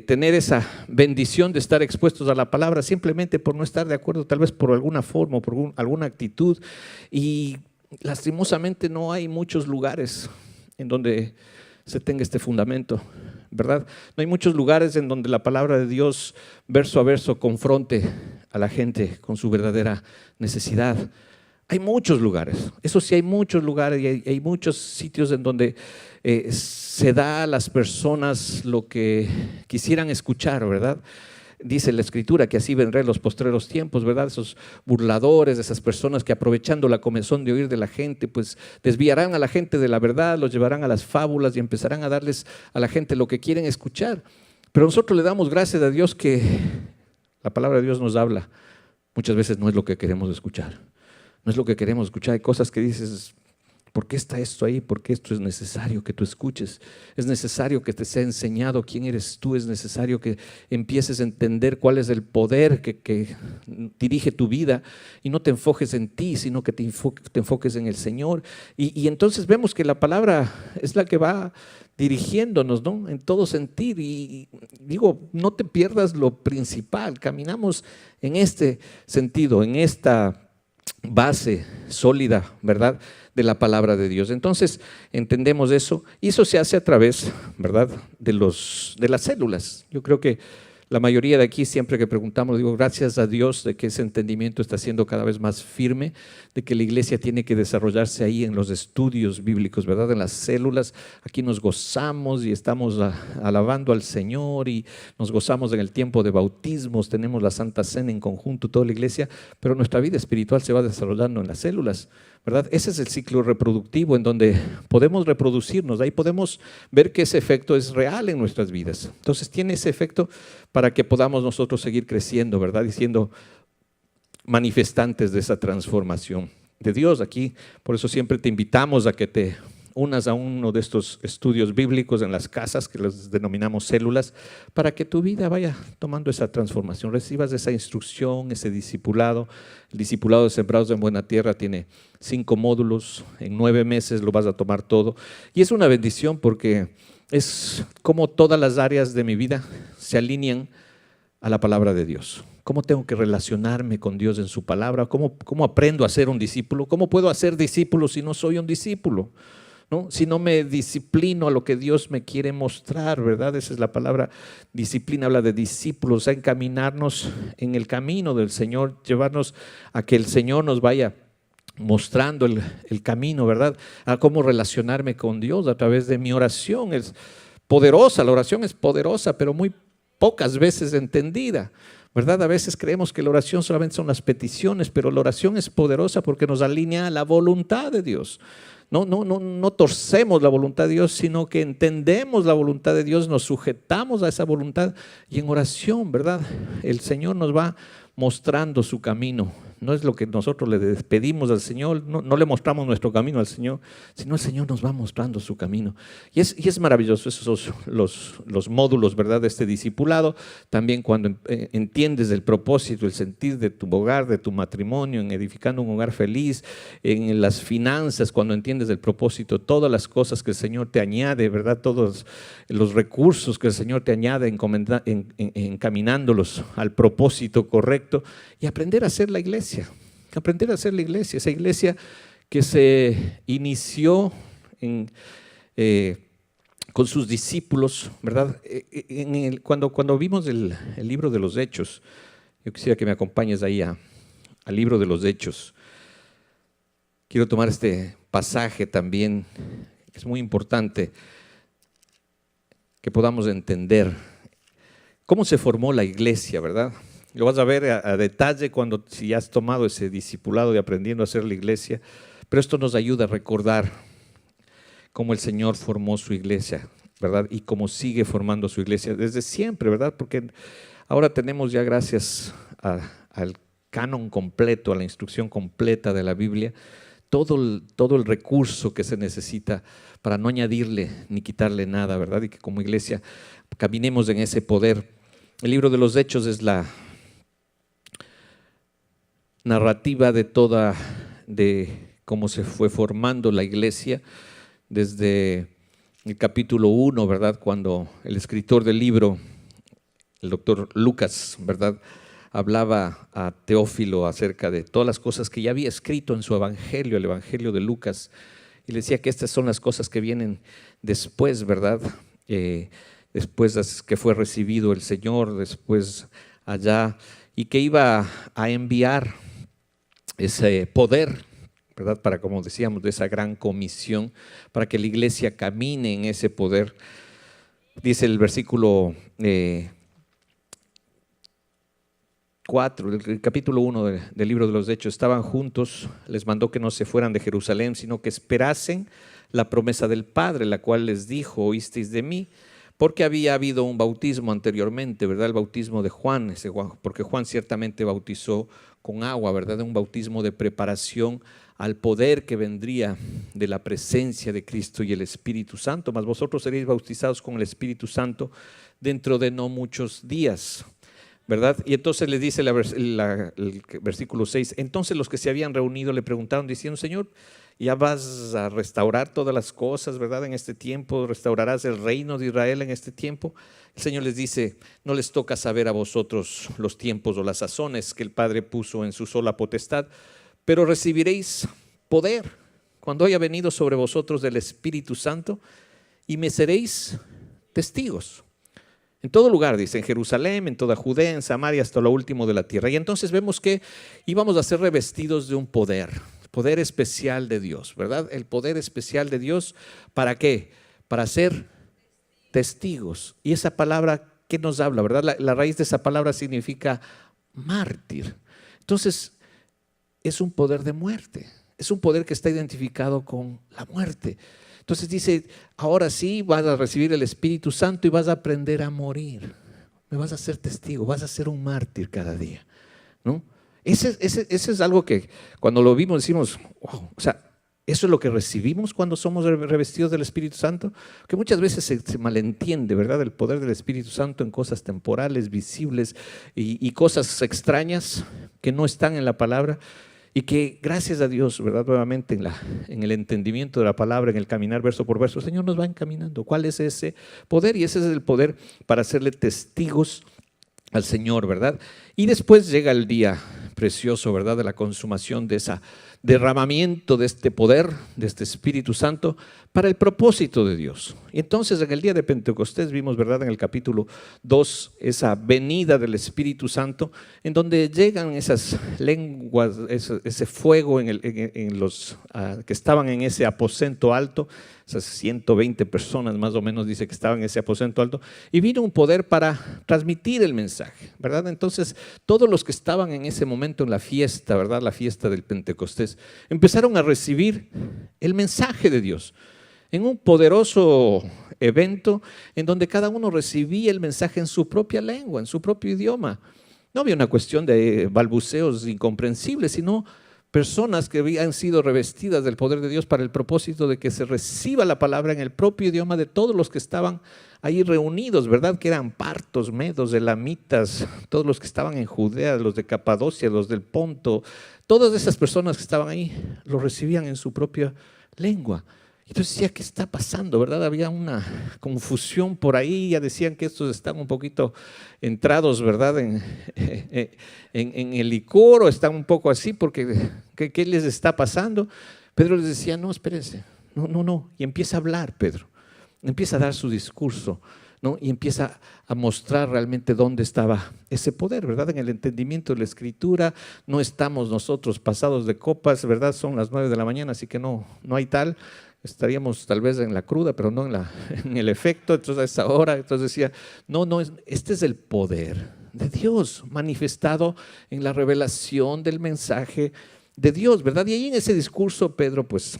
tener esa bendición de estar expuestos a la palabra simplemente por no estar de acuerdo, tal vez por alguna forma o por alguna actitud. Y lastimosamente no hay muchos lugares en donde se tenga este fundamento, ¿verdad? No hay muchos lugares en donde la palabra de Dios verso a verso confronte a la gente con su verdadera necesidad. Hay muchos lugares, eso sí, hay muchos lugares y hay muchos sitios en donde se da a las personas lo que quisieran escuchar, ¿verdad? Dice la Escritura que así vendrán los postreros tiempos, ¿verdad? Esos burladores, esas personas que aprovechando la comezón de oír de la gente, pues desviarán a la gente de la verdad, los llevarán a las fábulas y empezarán a darles a la gente lo que quieren escuchar. Pero nosotros le damos gracias a Dios que la palabra de Dios nos habla. Muchas veces no es lo que queremos escuchar. No es lo que queremos escuchar. Hay cosas que dices, ¿por qué está esto ahí? ¿Por qué esto es necesario que tú escuches? Es necesario que te sea enseñado quién eres tú. Es necesario que empieces a entender cuál es el poder que dirige tu vida y no te enfoques en ti, sino que te enfoques en el Señor. Y entonces vemos que la palabra es la que va dirigiéndonos, ¿no? En todo sentido. Y digo, no te pierdas lo principal. Caminamos en este sentido, en esta base sólida, ¿verdad?, de la palabra de Dios. Entonces entendemos eso y eso se hace a través, ¿verdad?, de las células. Yo creo que la mayoría de aquí, siempre que preguntamos, digo, gracias a Dios de que ese entendimiento está siendo cada vez más firme, de que la iglesia tiene que desarrollarse ahí en los estudios bíblicos, ¿verdad? En las células. Aquí nos gozamos y estamos alabando al Señor y nos gozamos en el tiempo de bautismos, tenemos la Santa Cena en conjunto, toda la iglesia, pero nuestra vida espiritual se va desarrollando en las células, ¿verdad? Ese es el ciclo reproductivo en donde podemos reproducirnos, ahí podemos ver que ese efecto es real en nuestras vidas. Entonces tiene ese efecto para que podamos nosotros seguir creciendo, ¿verdad? Y siendo manifestantes de esa transformación de Dios aquí. Por eso siempre te invitamos a que te unas a uno de estos estudios bíblicos en las casas, que los denominamos células, para que tu vida vaya tomando esa transformación, recibas esa instrucción, ese discipulado. El discipulado de Sembrados en Buena Tierra tiene 5 módulos, en 9 meses lo vas a tomar todo, y es una bendición porque es como todas las áreas de mi vida se alinean a la palabra de Dios. ¿Cómo tengo que relacionarme con Dios en su palabra? ¿Cómo aprendo a ser un discípulo? ¿Cómo puedo hacer discípulo si no soy un discípulo? ¿No? Si no me disciplino a lo que Dios me quiere mostrar, ¿verdad? Esa es la palabra disciplina, habla de discípulos, a encaminarnos en el camino del Señor, llevarnos a que el Señor nos vaya mostrando el camino, ¿verdad? A cómo relacionarme con Dios a través de mi oración. Es poderosa, la oración es poderosa, pero muy pocas veces entendida, ¿verdad? A veces creemos que la oración solamente son las peticiones, pero la oración es poderosa porque nos alinea a la voluntad de Dios. No torcemos la voluntad de Dios, sino que entendemos la voluntad de Dios, nos sujetamos a esa voluntad y en oración, ¿verdad? El Señor nos va mostrando su camino. No es lo que nosotros le pedimos al Señor, no le mostramos nuestro camino al Señor, sino el Señor nos va mostrando su camino. Y es maravilloso esos los módulos, ¿verdad?, de este discipulado. También cuando entiendes el propósito, el sentir de tu hogar, de tu matrimonio, en edificando un hogar feliz, en las finanzas, cuando entiendes el propósito, todas las cosas que el Señor te añade, ¿verdad?, todos los recursos que el Señor te añade, encaminándolos al propósito correcto y aprender a ser la iglesia. Aprender a ser la iglesia, esa iglesia que se inició con sus discípulos, ¿verdad? Cuando vimos el libro de los Hechos, yo quisiera que me acompañes ahí al libro de los Hechos. Quiero tomar este pasaje también, que es muy importante que podamos entender cómo se formó la iglesia, ¿verdad? Lo vas a ver a detalle cuando si ya has tomado ese discipulado de aprendiendo a hacer la iglesia. Pero esto nos ayuda a recordar cómo el Señor formó su iglesia, ¿verdad? Y cómo sigue formando su iglesia desde siempre, ¿verdad? Porque ahora tenemos ya, gracias al canon completo, a la instrucción completa de la Biblia, todo el recurso que se necesita para no añadirle ni quitarle nada, ¿verdad? Y que como iglesia caminemos en ese poder. El libro de los Hechos es la narrativa de cómo se fue formando la iglesia desde el capítulo 1, ¿verdad? Cuando el escritor del libro, el doctor Lucas, ¿verdad?, hablaba a Teófilo acerca de todas las cosas que ya había escrito en su evangelio, el evangelio de Lucas, y le decía que estas son las cosas que vienen después, ¿verdad? Después que fue recibido el Señor, después allá, y que iba a enviar ese poder, ¿verdad? Para, como decíamos, de esa gran comisión, para que la iglesia camine en ese poder. Dice el versículo 4, del capítulo 1 del libro de los Hechos: estaban juntos, les mandó que no se fueran de Jerusalén, sino que esperasen la promesa del Padre, la cual les dijo: oísteis de mí, porque había habido un bautismo anteriormente, ¿verdad? El bautismo de Juan, porque Juan ciertamente bautizó con agua, ¿verdad? Un bautismo de preparación al poder que vendría de la presencia de Cristo y el Espíritu Santo. Mas vosotros seréis bautizados con el Espíritu Santo dentro de no muchos días, ¿verdad? Y entonces le dice el versículo 6, entonces los que se habían reunido le preguntaron diciendo: Señor, ¿ya vas a restaurar todas las cosas, verdad, en este tiempo? ¿Restaurarás el reino de Israel en este tiempo? El Señor les dice: no les toca saber a vosotros los tiempos o las sazones que el Padre puso en su sola potestad, pero recibiréis poder cuando haya venido sobre vosotros el Espíritu Santo, y me seréis testigos en todo lugar, dice, en Jerusalén, en toda Judea, en Samaria, hasta lo último de la tierra. Y entonces vemos que íbamos a ser revestidos de un poder especial de Dios, ¿verdad? El poder especial de Dios, ¿para qué? Para ser testigos. Y esa palabra, ¿qué nos habla, verdad? La raíz de esa palabra significa mártir. Entonces, es un poder de muerte, es un poder que está identificado con la muerte. Entonces dice: ahora sí vas a recibir el Espíritu Santo y vas a aprender a morir. Me vas a ser testigo, vas a ser un mártir cada día, ¿no? Ese es algo que cuando lo vimos decimos: wow, o sea, eso es lo que recibimos cuando somos revestidos del Espíritu Santo, que muchas veces se malentiende, ¿verdad? El poder del Espíritu Santo en cosas temporales, visibles y cosas extrañas que no están en la palabra. Y que gracias a Dios, ¿verdad? Nuevamente en el entendimiento de la palabra, en el caminar verso por verso, el Señor nos va encaminando. ¿Cuál es ese poder? Y ese es el poder para hacerle testigos al Señor, ¿verdad? Y después llega el día precioso, ¿verdad? De la consumación de ese derramamiento de este poder, de este Espíritu Santo, para el propósito de Dios. Y entonces en el día de Pentecostés vimos, ¿verdad?, en el capítulo 2, esa venida del Espíritu Santo, en donde llegan esas lenguas, ese fuego en los que estaban en ese aposento alto, esas 120 personas más o menos dice que estaban en ese aposento alto, y vino un poder para transmitir el mensaje, ¿verdad? Entonces todos los que estaban en ese momento en la fiesta, ¿verdad?, la fiesta del Pentecostés, empezaron a recibir el mensaje de Dios en un poderoso evento en donde cada uno recibía el mensaje en su propia lengua, en su propio idioma. No había una cuestión de balbuceos incomprensibles, sino personas que habían sido revestidas del poder de Dios para el propósito de que se reciba la palabra en el propio idioma de todos los que estaban ahí reunidos, ¿verdad? Que eran partos, medos, elamitas, todos los que estaban en Judea, los de Capadocia, los del Ponto, todas esas personas que estaban ahí lo recibían en su propia lengua. Entonces decía: ¿qué está pasando, verdad? Había una confusión por ahí, ya decían que estos están un poquito entrados, ¿verdad?, en el licor, o están un poco así, porque ¿qué les está pasando? Pedro les decía: no, espérense, no, y empieza a hablar Pedro, empieza a dar su discurso, ¿no? Y empieza a mostrar realmente dónde estaba ese poder, ¿verdad? En el entendimiento de la Escritura. No estamos nosotros pasados de copas, ¿verdad? Son las 9 de la mañana, así que no hay tal. Estaríamos tal vez en la cruda, pero no en el efecto. Entonces a esa hora, entonces decía: no, este es el poder de Dios, manifestado en la revelación del mensaje de Dios, ¿verdad? Y ahí en ese discurso Pedro pues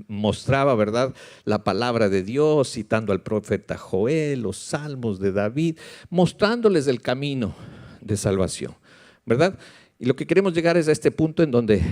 mostraba, ¿verdad?, la palabra de Dios, citando al profeta Joel, los salmos de David, mostrándoles el camino de salvación, ¿verdad? Y lo que queremos llegar es a este punto en donde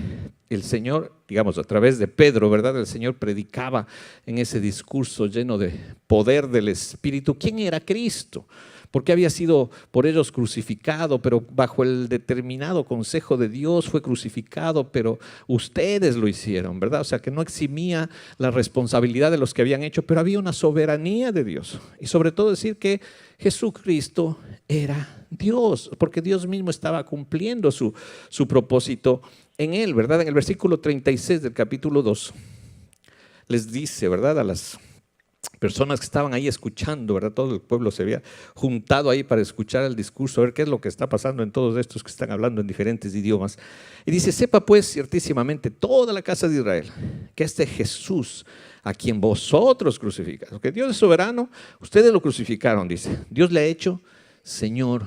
el Señor, digamos, a través de Pedro, ¿verdad?, el Señor predicaba en ese discurso lleno de poder del Espíritu quién era Cristo, porque había sido por ellos crucificado, pero bajo el determinado consejo de Dios fue crucificado, pero ustedes lo hicieron, ¿verdad? O sea, que no eximía la responsabilidad de los que habían hecho, pero había una soberanía de Dios. Y sobre todo decir que Jesucristo era Dios, porque Dios mismo estaba cumpliendo su propósito en él, ¿verdad? En el versículo 36 del capítulo 2 les dice, ¿verdad?, a las personas que estaban ahí escuchando, ¿verdad? Todo el pueblo se había juntado ahí para escuchar el discurso, a ver qué es lo que está pasando en todos estos que están hablando en diferentes idiomas. Y dice, sepa pues ciertísimamente toda la casa de Israel que este Jesús a quien vosotros crucificáis, porque Dios es soberano, ustedes lo crucificaron, dice, Dios le ha hecho Señor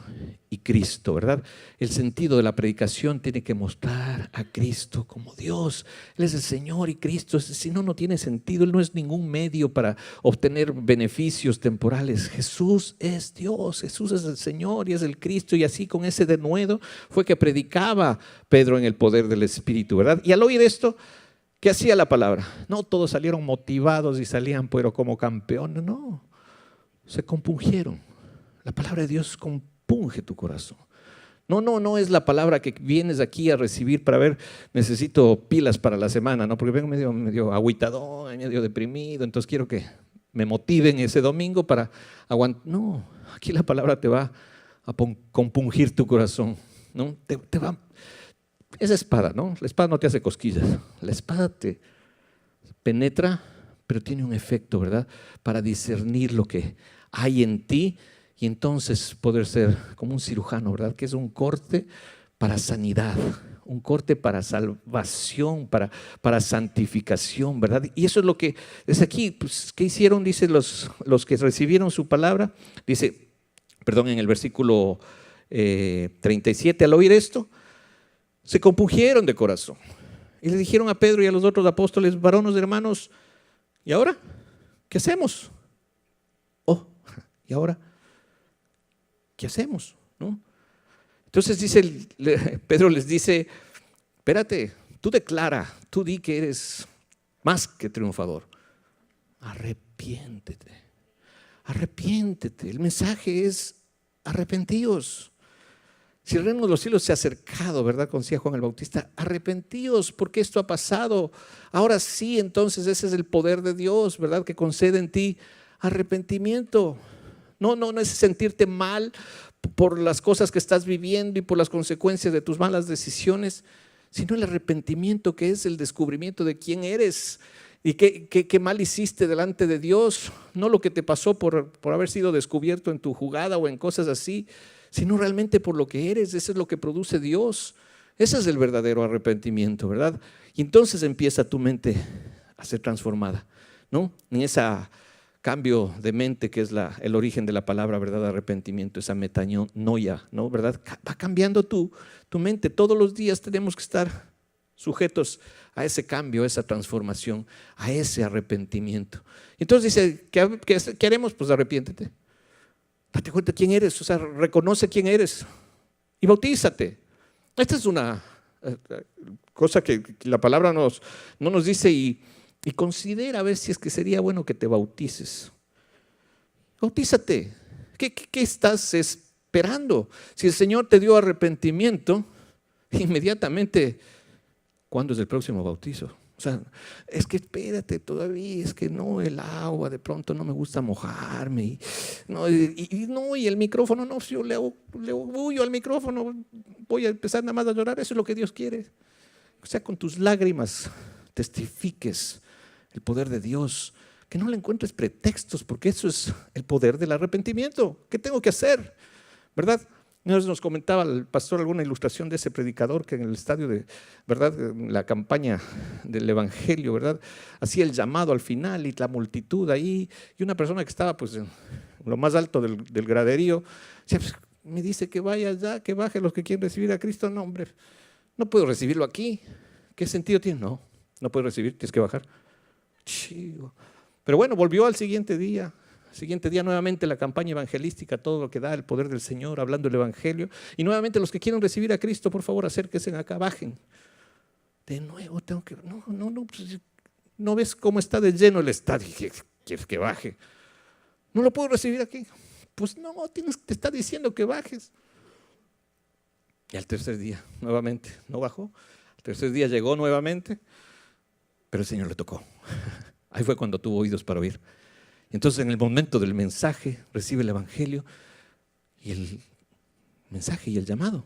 y Cristo, ¿verdad? El sentido de la predicación tiene que mostrar a Cristo como Dios. Él es el Señor y Cristo, si no, no tiene sentido. Él no es ningún medio para obtener beneficios temporales. Jesús es Dios, Jesús es el Señor y es el Cristo. Y así con ese denuedo fue que predicaba Pedro en el poder del Espíritu, ¿verdad? Y al oír esto, ¿qué hacía la palabra? No todos salieron motivados y salían pero como campeones, no, se compungieron. La palabra de Dios compunge tu corazón. No es la palabra que vienes aquí a recibir para ver, necesito pilas para la semana, ¿no? Porque vengo medio agüitadón, medio deprimido, entonces quiero que me motiven ese domingo para aguantar. No, aquí la palabra te va a compungir tu corazón, ¿no? Te va. Esa espada, ¿no? La espada no te hace cosquillas, la espada te penetra, pero tiene un efecto, ¿verdad? Para discernir lo que hay en ti. Y entonces poder ser como un cirujano, ¿verdad? Que es un corte para sanidad, un corte para salvación, para santificación, ¿verdad? Y eso es lo que es aquí. Pues, ¿qué hicieron? Dice los que recibieron su palabra. Dice, perdón, en el versículo 37, al oír esto, se compungieron de corazón. Y le dijeron a Pedro y a los otros apóstoles, varones, hermanos, ¿y ahora? ¿Qué hacemos? Oh, ¿y ahora? ¿Qué hacemos? ¿No? Entonces dice, Pedro les dice, espérate, tú declara, tú di que eres más que triunfador. Arrepiéntete, arrepiéntete. El mensaje es arrepentíos. Si el reino de los cielos se ha acercado, ¿verdad? Decía Juan el Bautista, arrepentíos porque esto ha pasado. Ahora sí, entonces ese es el poder de Dios, ¿verdad? Que concede en ti arrepentimiento. No es sentirte mal por las cosas que estás viviendo y por las consecuencias de tus malas decisiones, sino el arrepentimiento que es el descubrimiento de quién eres y qué mal hiciste delante de Dios. No lo que te pasó por haber sido descubierto en tu jugada o en cosas así, sino realmente por lo que eres. Eso es lo que produce Dios. Ese es el verdadero arrepentimiento, ¿verdad? Y entonces empieza tu mente a ser transformada, ¿no? En esa cambio de mente que es el origen de la palabra, ¿verdad? Arrepentimiento, esa metanoia, ¿no? ¿Verdad? Va cambiando tu mente. Todos los días tenemos que estar sujetos a ese cambio, a esa transformación, a ese arrepentimiento. Entonces dice, ¿qué haremos? Pues arrepiéntete. Date cuenta quién eres, o sea, reconoce quién eres y bautízate. Esta es una cosa que la palabra no nos dice y considera a ver si es que sería bueno que te bautices. Bautízate. ¿Qué estás esperando? Si el Señor te dio arrepentimiento, inmediatamente, ¿cuándo es el próximo bautizo? O sea, es que espérate todavía, es que no, el agua, de pronto no me gusta mojarme. Y el micrófono, no, si yo le huyo al micrófono, voy a empezar nada más a llorar. Eso es lo que Dios quiere. O sea, con tus lágrimas testifiques el poder de Dios, que no le encuentres pretextos, porque eso es el poder del arrepentimiento. ¿Qué tengo que hacer? ¿Verdad? Nos comentaba el pastor alguna ilustración de ese predicador que en el estadio de, ¿verdad?, la campaña del evangelio, ¿verdad?, hacía el llamado al final y la multitud ahí, y una persona que estaba pues en lo más alto del graderío, decía, pues, me dice que vaya allá, que baje los que quieren recibir a Cristo. No, hombre, no puedo recibirlo aquí. ¿Qué sentido tiene? No, no puedes recibir, tienes que bajar. Chivo. Pero bueno, volvió al siguiente día. Siguiente día nuevamente la campaña evangelística, todo lo que da el poder del Señor, hablando el Evangelio. Y nuevamente los que quieren recibir a Cristo, por favor, acérquense acá, bajen. De nuevo tengo que... No, pues, ¿no ves cómo está de lleno el estadio? ¿Quieres que baje? No lo puedo recibir aquí. Pues no, te está diciendo que bajes. Y al tercer día, nuevamente, no bajó. Al tercer día llegó nuevamente, pero el Señor le tocó. Ahí fue cuando tuvo oídos para oír. Entonces, en el momento del mensaje, recibe el Evangelio y el mensaje y el llamado.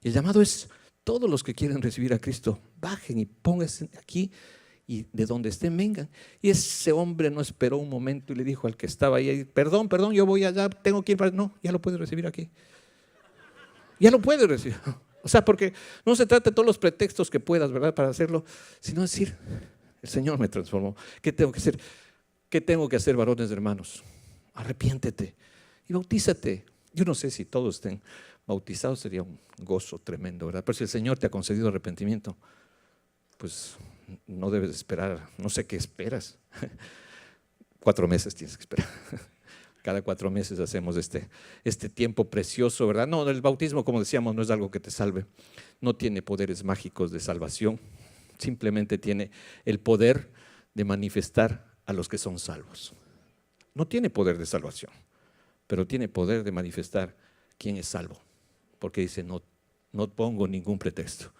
Y el llamado es: todos los que quieren recibir a Cristo, bajen y pónganse aquí y de donde estén vengan. Y ese hombre no esperó un momento y le dijo al que estaba ahí: perdón, yo voy allá, tengo que ir para... No, ya lo puede recibir aquí. Ya lo puede recibir. O sea, porque no se trata de todos los pretextos que puedas, ¿verdad?, para hacerlo, sino decir: el Señor me transformó. ¿Qué tengo que hacer? ¿Qué tengo que hacer, varones hermanos? Arrepiéntete y bautízate. Yo no sé si todos estén bautizados, sería un gozo tremendo, ¿verdad? Pero si el Señor te ha concedido arrepentimiento, pues no debes esperar, no sé qué esperas. 4 meses tienes que esperar. Cada 4 meses hacemos este tiempo precioso, ¿verdad? No, el bautismo, como decíamos, no es algo que te salve. No tiene poderes mágicos de salvación. Simplemente tiene el poder de manifestar a los que son salvos. No tiene poder de salvación, pero tiene poder de manifestar quién es salvo. Porque dice: no pongo ningún pretexto.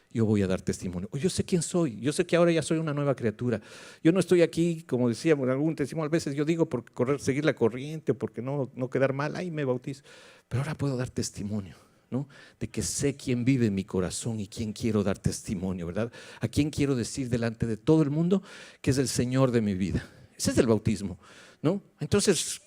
Yo voy a dar testimonio. Yo sé quién soy. Yo sé que ahora ya soy una nueva criatura. Yo no estoy aquí, como decíamos en algún testimonio, a veces yo digo por seguir la corriente, porque no quedar mal, ahí me bautizo. Pero ahora puedo dar testimonio, ¿no?, de que sé quién vive en mi corazón y quién quiero dar testimonio, ¿verdad? A quién quiero decir delante de todo el mundo que es el Señor de mi vida. Ese es el bautismo, ¿no? Entonces,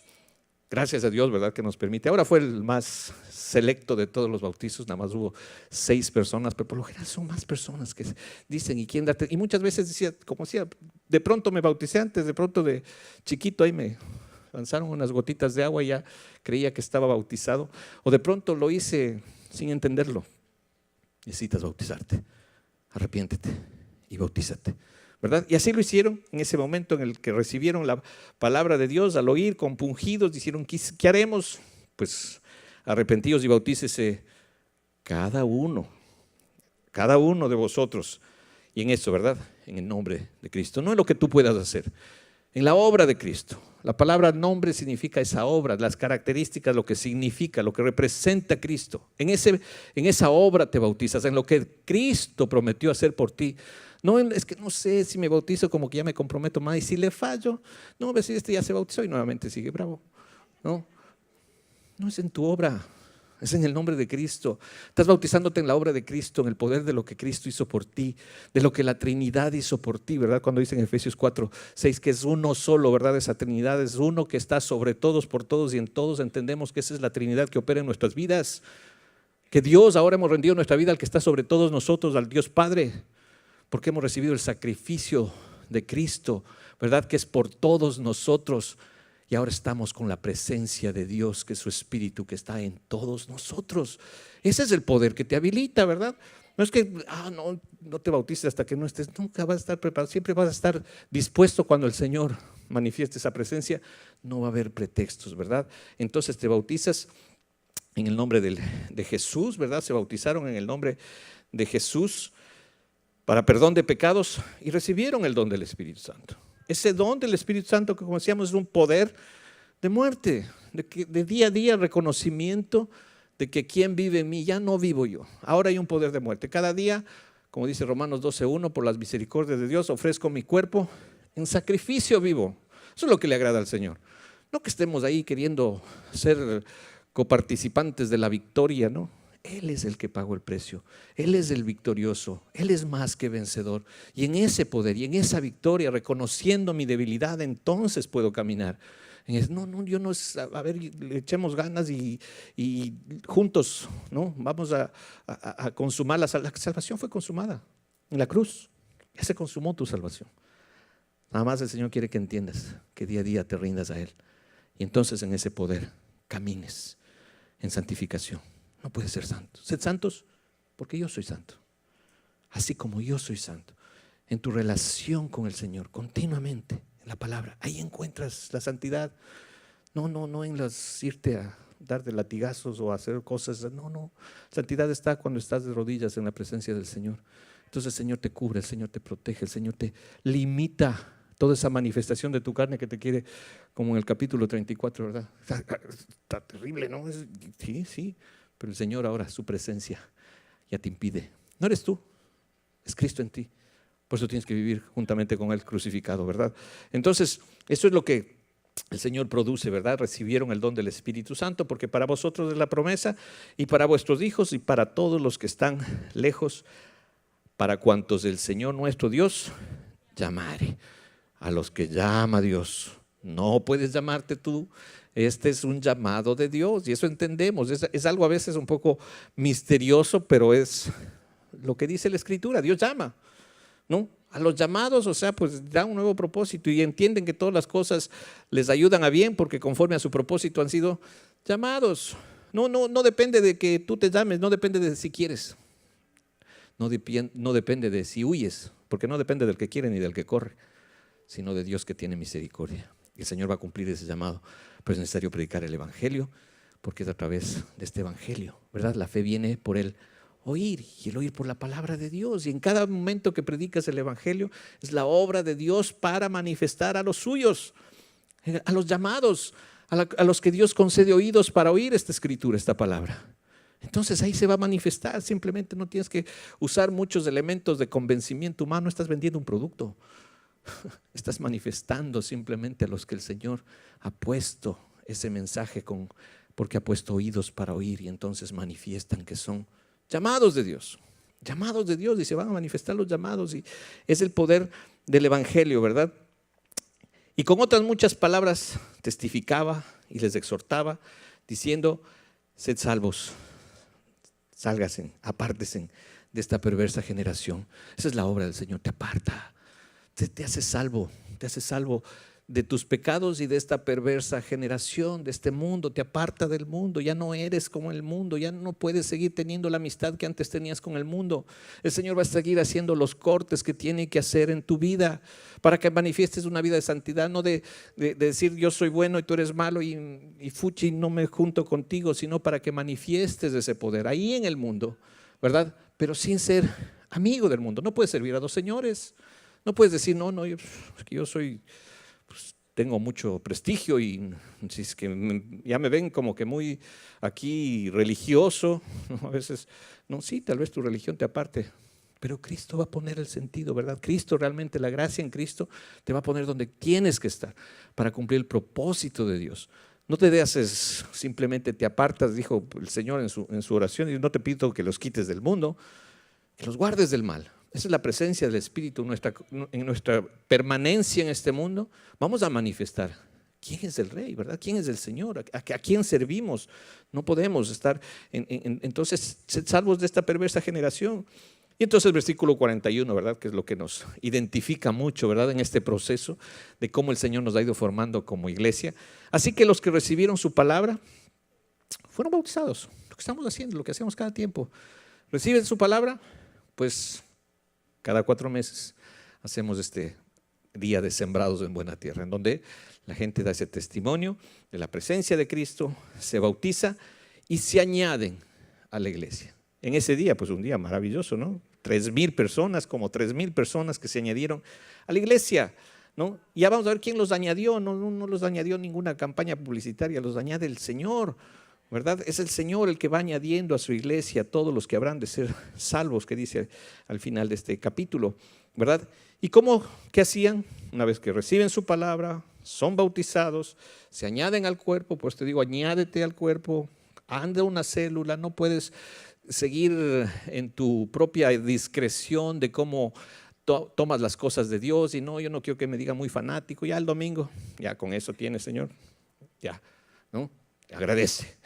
gracias a Dios, ¿verdad?, que nos permite. Ahora fue el más selecto de todos los bautizos, nada más hubo 6 personas, pero por lo general son más personas que dicen: ¿y quién darte? Y muchas veces decía, como decía, de pronto me bauticé antes, de pronto de chiquito ahí me lanzaron unas gotitas de agua y ya creía que estaba bautizado, o de pronto lo hice sin entenderlo. Necesitas bautizarte, arrepiéntete y bautízate, ¿verdad? Y así lo hicieron en ese momento en el que recibieron la palabra de Dios. Al oír, compungidos, dijeron: ¿qué haremos? Pues arrepentidos y bautícese cada uno de vosotros. Y en eso, ¿verdad?, en el nombre de Cristo, no en lo que tú puedas hacer, en la obra de Cristo. La palabra nombre significa esa obra, las características, lo que significa, lo que representa Cristo. En esa obra te bautizas, en lo que Cristo prometió hacer por ti. No, es que no sé si me bautizo, como que ya me comprometo más, y si le fallo, no, ves, si este ya se bautizó y nuevamente sigue bravo. No es en tu obra, es en el nombre de Cristo. Estás bautizándote en la obra de Cristo, en el poder de lo que Cristo hizo por ti, de lo que la Trinidad hizo por ti, ¿verdad? Cuando dice en Efesios 4:6 que es uno solo, ¿verdad? Esa Trinidad es uno que está sobre todos, por todos y en todos. Entendemos que esa es la Trinidad que opera en nuestras vidas. Que Dios, ahora hemos rendido nuestra vida al que está sobre todos nosotros, al Dios Padre, porque hemos recibido el sacrificio de Cristo, ¿verdad?, que es por todos nosotros. Y ahora estamos con la presencia de Dios, que es su Espíritu, que está en todos nosotros. Ese es el poder que te habilita, ¿verdad? No es que no te bautices hasta que no estés. Nunca vas a estar preparado. Siempre vas a estar dispuesto cuando el Señor manifieste esa presencia. No va a haber pretextos, ¿verdad? Entonces te bautizas en el nombre de Jesús, ¿verdad? Se bautizaron en el nombre de Jesús para perdón de pecados y recibieron el don del Espíritu Santo. Ese don del Espíritu Santo, que como decíamos, es un poder de muerte, de día a día reconocimiento de que quien vive en mí, ya no vivo yo, ahora hay un poder de muerte. Cada día, como dice Romanos 12:1, por las misericordias de Dios ofrezco mi cuerpo en sacrificio vivo. Eso es lo que le agrada al Señor. No que estemos ahí queriendo ser coparticipantes de la victoria, ¿no? Él es el que pagó el precio, Él es el victorioso, Él es más que vencedor. Y en ese poder y en esa victoria, reconociendo mi debilidad, entonces puedo caminar. Yo no es, a ver, le echemos ganas y juntos, ¿no? Vamos a consumar la salvación. Fue consumada en la cruz, ya se consumó tu salvación. Nada más el Señor quiere que entiendas, que día a día te rindas a Él. Y entonces en ese poder camines. en santificación. No puedes ser santos. Sed santos porque yo soy santo. Así como yo soy santo. En tu relación con el Señor, continuamente, en la palabra. Ahí encuentras la santidad. No en irte a dar de latigazos o a hacer cosas. No. Santidad está cuando estás de rodillas en la presencia del Señor. Entonces el Señor te cubre, el Señor te protege, el Señor te limita toda esa manifestación de tu carne que te quiere, como en el capítulo 34, ¿verdad? Está terrible, ¿no? Sí, pero el Señor ahora, su presencia ya te impide. No eres tú, es Cristo en ti. Por eso tienes que vivir juntamente con Él crucificado, ¿verdad? Entonces, eso es lo que el Señor produce, ¿verdad? Recibieron el don del Espíritu Santo, porque para vosotros es la promesa, y para vuestros hijos, y para todos los que están lejos, para cuantos el Señor nuestro Dios llamare. A los que llama Dios. No puedes llamarte tú. Este es un llamado de Dios, y eso entendemos. Es algo a veces un poco misterioso, pero es lo que dice la Escritura. Dios llama, ¿no? A los llamados, o sea, pues da un nuevo propósito, y entienden que todas las cosas les ayudan a bien, porque conforme a su propósito han sido llamados. No depende de que tú te llames, no depende de si quieres, no depende de si huyes, porque no depende del que quiere ni del que corre, sino de Dios que tiene misericordia. Y el Señor va a cumplir ese llamado, pero es necesario predicar el Evangelio, porque es a través de este Evangelio, ¿verdad? La fe viene por el oír, y el oír por la palabra de Dios. Y en cada momento que predicas el Evangelio, es la obra de Dios para manifestar a los suyos, a los llamados, a los que Dios concede oídos para oír esta escritura, esta palabra. Entonces ahí se va a manifestar. Simplemente no tienes que usar muchos elementos de convencimiento humano, estás vendiendo un producto. Estás manifestando simplemente a los que el Señor ha puesto ese mensaje porque ha puesto oídos para oír, y entonces manifiestan que son llamados de Dios, y se van a manifestar los llamados, y es el poder del Evangelio, ¿verdad? Y con otras muchas palabras testificaba y les exhortaba, diciendo: sed salvos, sálgasen, apártesen de esta perversa generación. Esa es la obra del Señor, te aparta. Te hace salvo de tus pecados y de esta perversa generación, de este mundo. Te aparta del mundo, ya no eres como el mundo, ya no puedes seguir teniendo la amistad que antes tenías con el mundo. El Señor va a seguir haciendo los cortes que tiene que hacer en tu vida para que manifiestes una vida de santidad, no de decir yo soy bueno y tú eres malo y fuchi, no me junto contigo, sino para que manifiestes ese poder ahí en el mundo, ¿verdad? Pero sin ser amigo del mundo. No puedes servir a dos señores. No puedes decir, yo soy, pues, tengo mucho prestigio, y si es que ya me ven como que muy aquí religioso, ¿no? A veces, sí, tal vez tu religión te aparte, pero Cristo va a poner el sentido, ¿verdad? Cristo realmente, la gracia en Cristo te va a poner donde tienes que estar para cumplir el propósito de Dios. No te haces, simplemente te apartas, dijo el Señor en su oración, y no te pido que los quites del mundo, que los guardes del mal. Esa es la presencia del Espíritu en nuestra permanencia en este mundo. Vamos a manifestar quién es el Rey, ¿verdad? ¿Quién es el Señor? ¿A quién servimos? No podemos estar, entonces, sed salvos de esta perversa generación. Y entonces el versículo 41, ¿verdad? Que es lo que nos identifica mucho, ¿verdad? En este proceso de cómo el Señor nos ha ido formando como iglesia. Así que los que recibieron su palabra fueron bautizados. Lo que estamos haciendo, lo que hacemos cada tiempo. Reciben su palabra, pues cada 4 meses hacemos este día de sembrados en buena tierra, en donde la gente da ese testimonio de la presencia de Cristo, se bautiza y se añaden a la iglesia. En ese día, pues un día maravilloso, ¿no? 3,000 personas, como 3,000 personas que se añadieron a la iglesia, ¿no? Y ya vamos a ver quién los añadió. No los añadió ninguna campaña publicitaria, los añade el Señor, ¿verdad? Es el Señor el que va añadiendo a su iglesia a todos los que habrán de ser salvos, que dice al final de este capítulo, ¿verdad? ¿Y qué hacían? Una vez que reciben su palabra, son bautizados, se añaden al cuerpo. Pues te digo, añádete al cuerpo, anda una célula. No puedes seguir en tu propia discreción de cómo tomas las cosas de Dios, y yo no quiero que me diga muy fanático, ya el domingo, ya con eso tienes, Señor, ya, ¿no? Agradece,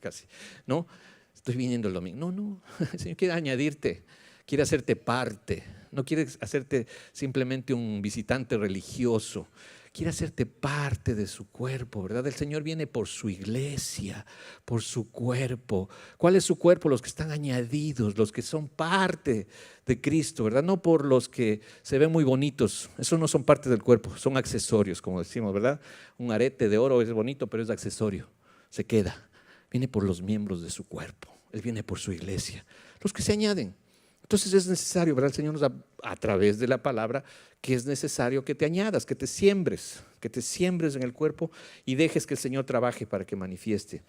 casi, ¿no? Estoy viniendo el domingo. No, el Señor quiere añadirte, quiere hacerte parte, no quiere hacerte simplemente un visitante religioso, quiere hacerte parte de su cuerpo, ¿verdad? El Señor viene por su iglesia, por su cuerpo. ¿Cuál es su cuerpo? Los que están añadidos, los que son parte de Cristo, ¿verdad? No por los que se ven muy bonitos. Esos no son parte del cuerpo, son accesorios, como decimos, ¿verdad? Un arete de oro es bonito, pero es accesorio, se queda. Viene por los miembros de su cuerpo. Él viene por su iglesia, los que se añaden. Entonces es necesario, ¿verdad? El Señor nos da a través de la palabra que es necesario que te añadas, que te siembres en el cuerpo y dejes que el Señor trabaje para que manifieste,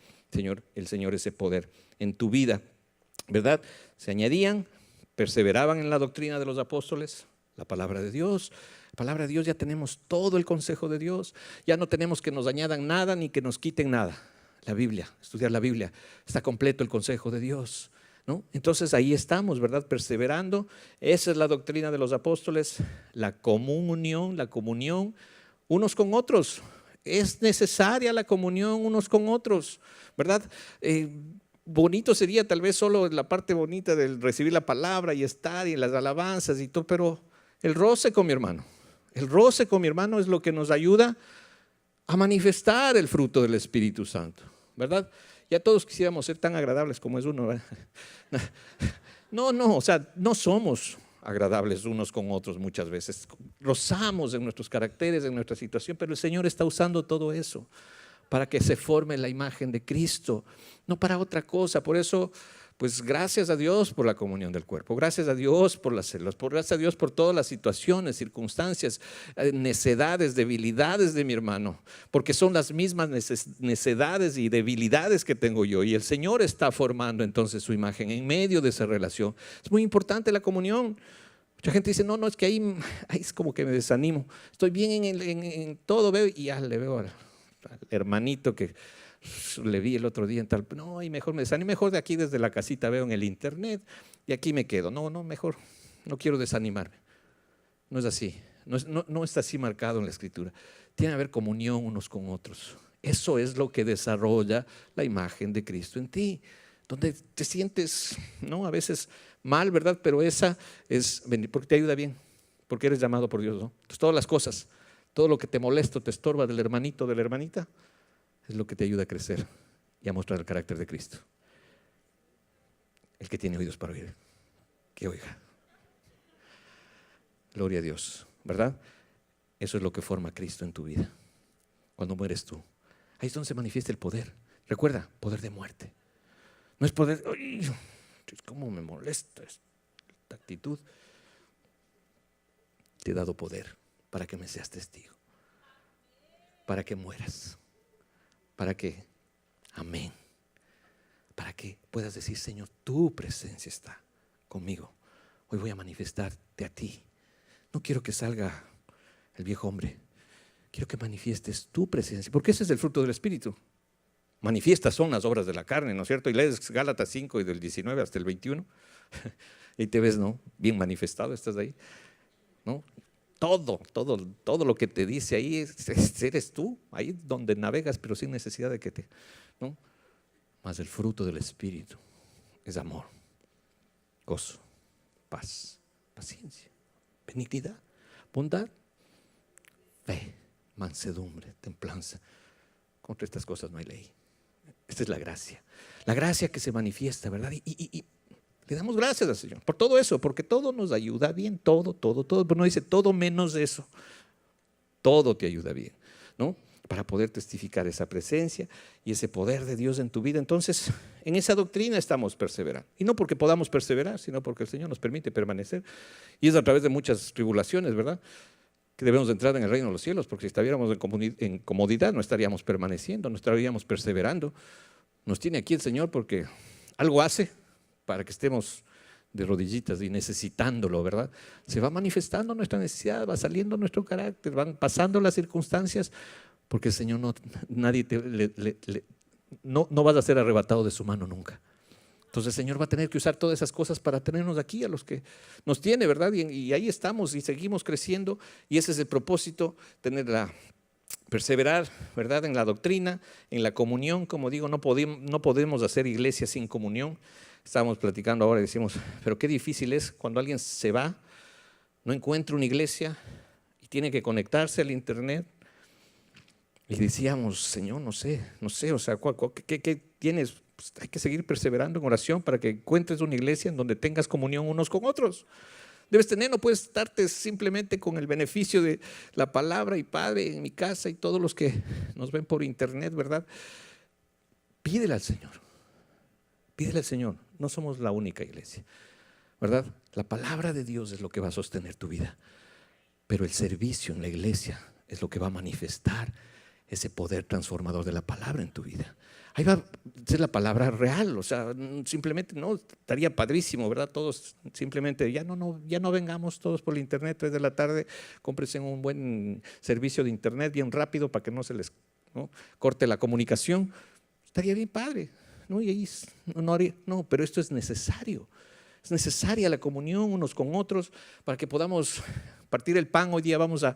el Señor ese poder en tu vida, ¿verdad? Se añadían, perseveraban en la doctrina de los apóstoles, la palabra de Dios. La palabra de Dios, ya tenemos todo el consejo de Dios, ya no tenemos que nos añadan nada ni que nos quiten nada. La Biblia, estudiar la Biblia, está completo el consejo de Dios, ¿no? Entonces ahí estamos, ¿verdad? Perseverando. Esa es la doctrina de los apóstoles, la comunión unos con otros. Es necesaria la comunión unos con otros, ¿verdad? Bonito sería tal vez solo la parte bonita del recibir la palabra y estar y en las alabanzas y todo, pero el roce con mi hermano es lo que nos ayuda a manifestar el fruto del Espíritu Santo, ¿verdad? Ya todos quisiéramos ser tan agradables como es uno, ¿verdad? No, o sea, no somos agradables unos con otros muchas veces. Rozamos en nuestros caracteres, en nuestra situación, pero el Señor está usando todo eso para que se forme la imagen de Cristo, no para otra cosa. Por eso, pues gracias a Dios por la comunión del cuerpo, gracias a Dios por las células, gracias a Dios por todas las situaciones, circunstancias, necedades, debilidades de mi hermano, porque son las mismas necedades y debilidades que tengo yo, y el Señor está formando entonces su imagen en medio de esa relación. Es muy importante la comunión. Mucha gente dice, no, es que ahí es como que me desanimo, estoy bien en todo, veo y ya le veo al hermanito que le vi el otro día en tal, no, y mejor me desanimo, mejor de aquí desde la casita veo en el internet y aquí me quedo. No, mejor, no quiero desanimarme. No es así, no está así marcado en la Escritura. Tiene que haber comunión unos con otros. Eso es lo que desarrolla la imagen de Cristo en ti, donde te sientes, ¿no? A veces mal, ¿verdad? Pero esa es porque te ayuda bien, porque eres llamado por Dios, ¿no? Entonces todas las cosas, todo lo que te molesta, te estorba del hermanito, de la hermanita, es lo que te ayuda a crecer y a mostrar el carácter de Cristo. El que tiene oídos para oír, que oiga. Gloria a Dios, ¿verdad? Eso es lo que forma Cristo en tu vida. Cuando mueres tú, ahí es donde se manifiesta el poder. Recuerda, poder de muerte. No es poder, ¡ay! ¿Cómo me molesta esta actitud? Te he dado poder para que me seas testigo, para que mueras. ¿Para qué? Amén. Para que puedas decir, Señor, tu presencia está conmigo. Hoy voy a manifestarte a ti. No quiero que salga el viejo hombre. Quiero que manifiestes tu presencia, porque ese es el fruto del Espíritu. Manifiestas son las obras de la carne, ¿no es cierto? Y lees Gálatas 5 y del 19 hasta el 21 y te ves, ¿no? Bien manifestado, estás ahí, ¿no? Todo lo que te dice ahí eres tú, ahí donde navegas, pero sin necesidad de que ¿no? Mas el fruto del Espíritu es amor, gozo, paz, paciencia, benignidad, bondad, fe, mansedumbre, templanza. Contra estas cosas no hay ley. Esta es la gracia que se manifiesta, ¿verdad? Y le damos gracias al Señor por todo eso, porque todo nos ayuda bien, todo, pero no dice todo menos eso. Todo te ayuda bien, ¿no? Para poder testificar esa presencia y ese poder de Dios en tu vida. Entonces, en esa doctrina estamos perseverando. Y no porque podamos perseverar, sino porque el Señor nos permite permanecer. Y es a través de muchas tribulaciones, ¿verdad?, que debemos de entrar en el reino de los cielos, porque si estuviéramos en comodidad no estaríamos permaneciendo, no estaríamos perseverando. Nos tiene aquí el Señor porque algo hace para que estemos de rodillitas y necesitándolo, ¿verdad? Se va manifestando nuestra necesidad, va saliendo nuestro carácter, van pasando las circunstancias, porque el Señor no vas a ser arrebatado de su mano nunca. Entonces el Señor va a tener que usar todas esas cosas para tenernos aquí, a los que nos tiene, ¿verdad? Y ahí estamos y seguimos creciendo, y ese es el propósito, perseverar, ¿verdad?, en la doctrina, en la comunión. Como digo, no podemos hacer iglesia sin comunión. Estábamos platicando ahora y decimos, pero qué difícil es cuando alguien se va, no encuentra una iglesia y tiene que conectarse al internet Y decíamos, Señor, no sé, o sea, ¿qué tienes? Pues hay que seguir perseverando en oración para que encuentres una iglesia en donde tengas comunión unos con otros. Debes tener, no puedes estarte simplemente con el beneficio de la palabra y Padre en mi casa y todos los que nos ven por internet, ¿verdad? Pídele al Señor, pídele al Señor. No somos la única iglesia, ¿verdad? La palabra de Dios es lo que va a sostener tu vida, pero el servicio en la iglesia es lo que va a manifestar ese poder transformador de la palabra en tu vida. Ahí va a ser la palabra real, o sea, simplemente no, estaría padrísimo, ¿verdad? Todos simplemente, ya no vengamos todos por el internet, 3 de la tarde, cómprense un buen servicio de internet bien rápido para que no se les corte la comunicación. Estaría bien padre, ¿no? Y ahí no, pero esto es necesario. Es necesaria la comunión unos con otros para que podamos partir el pan. Hoy día vamos a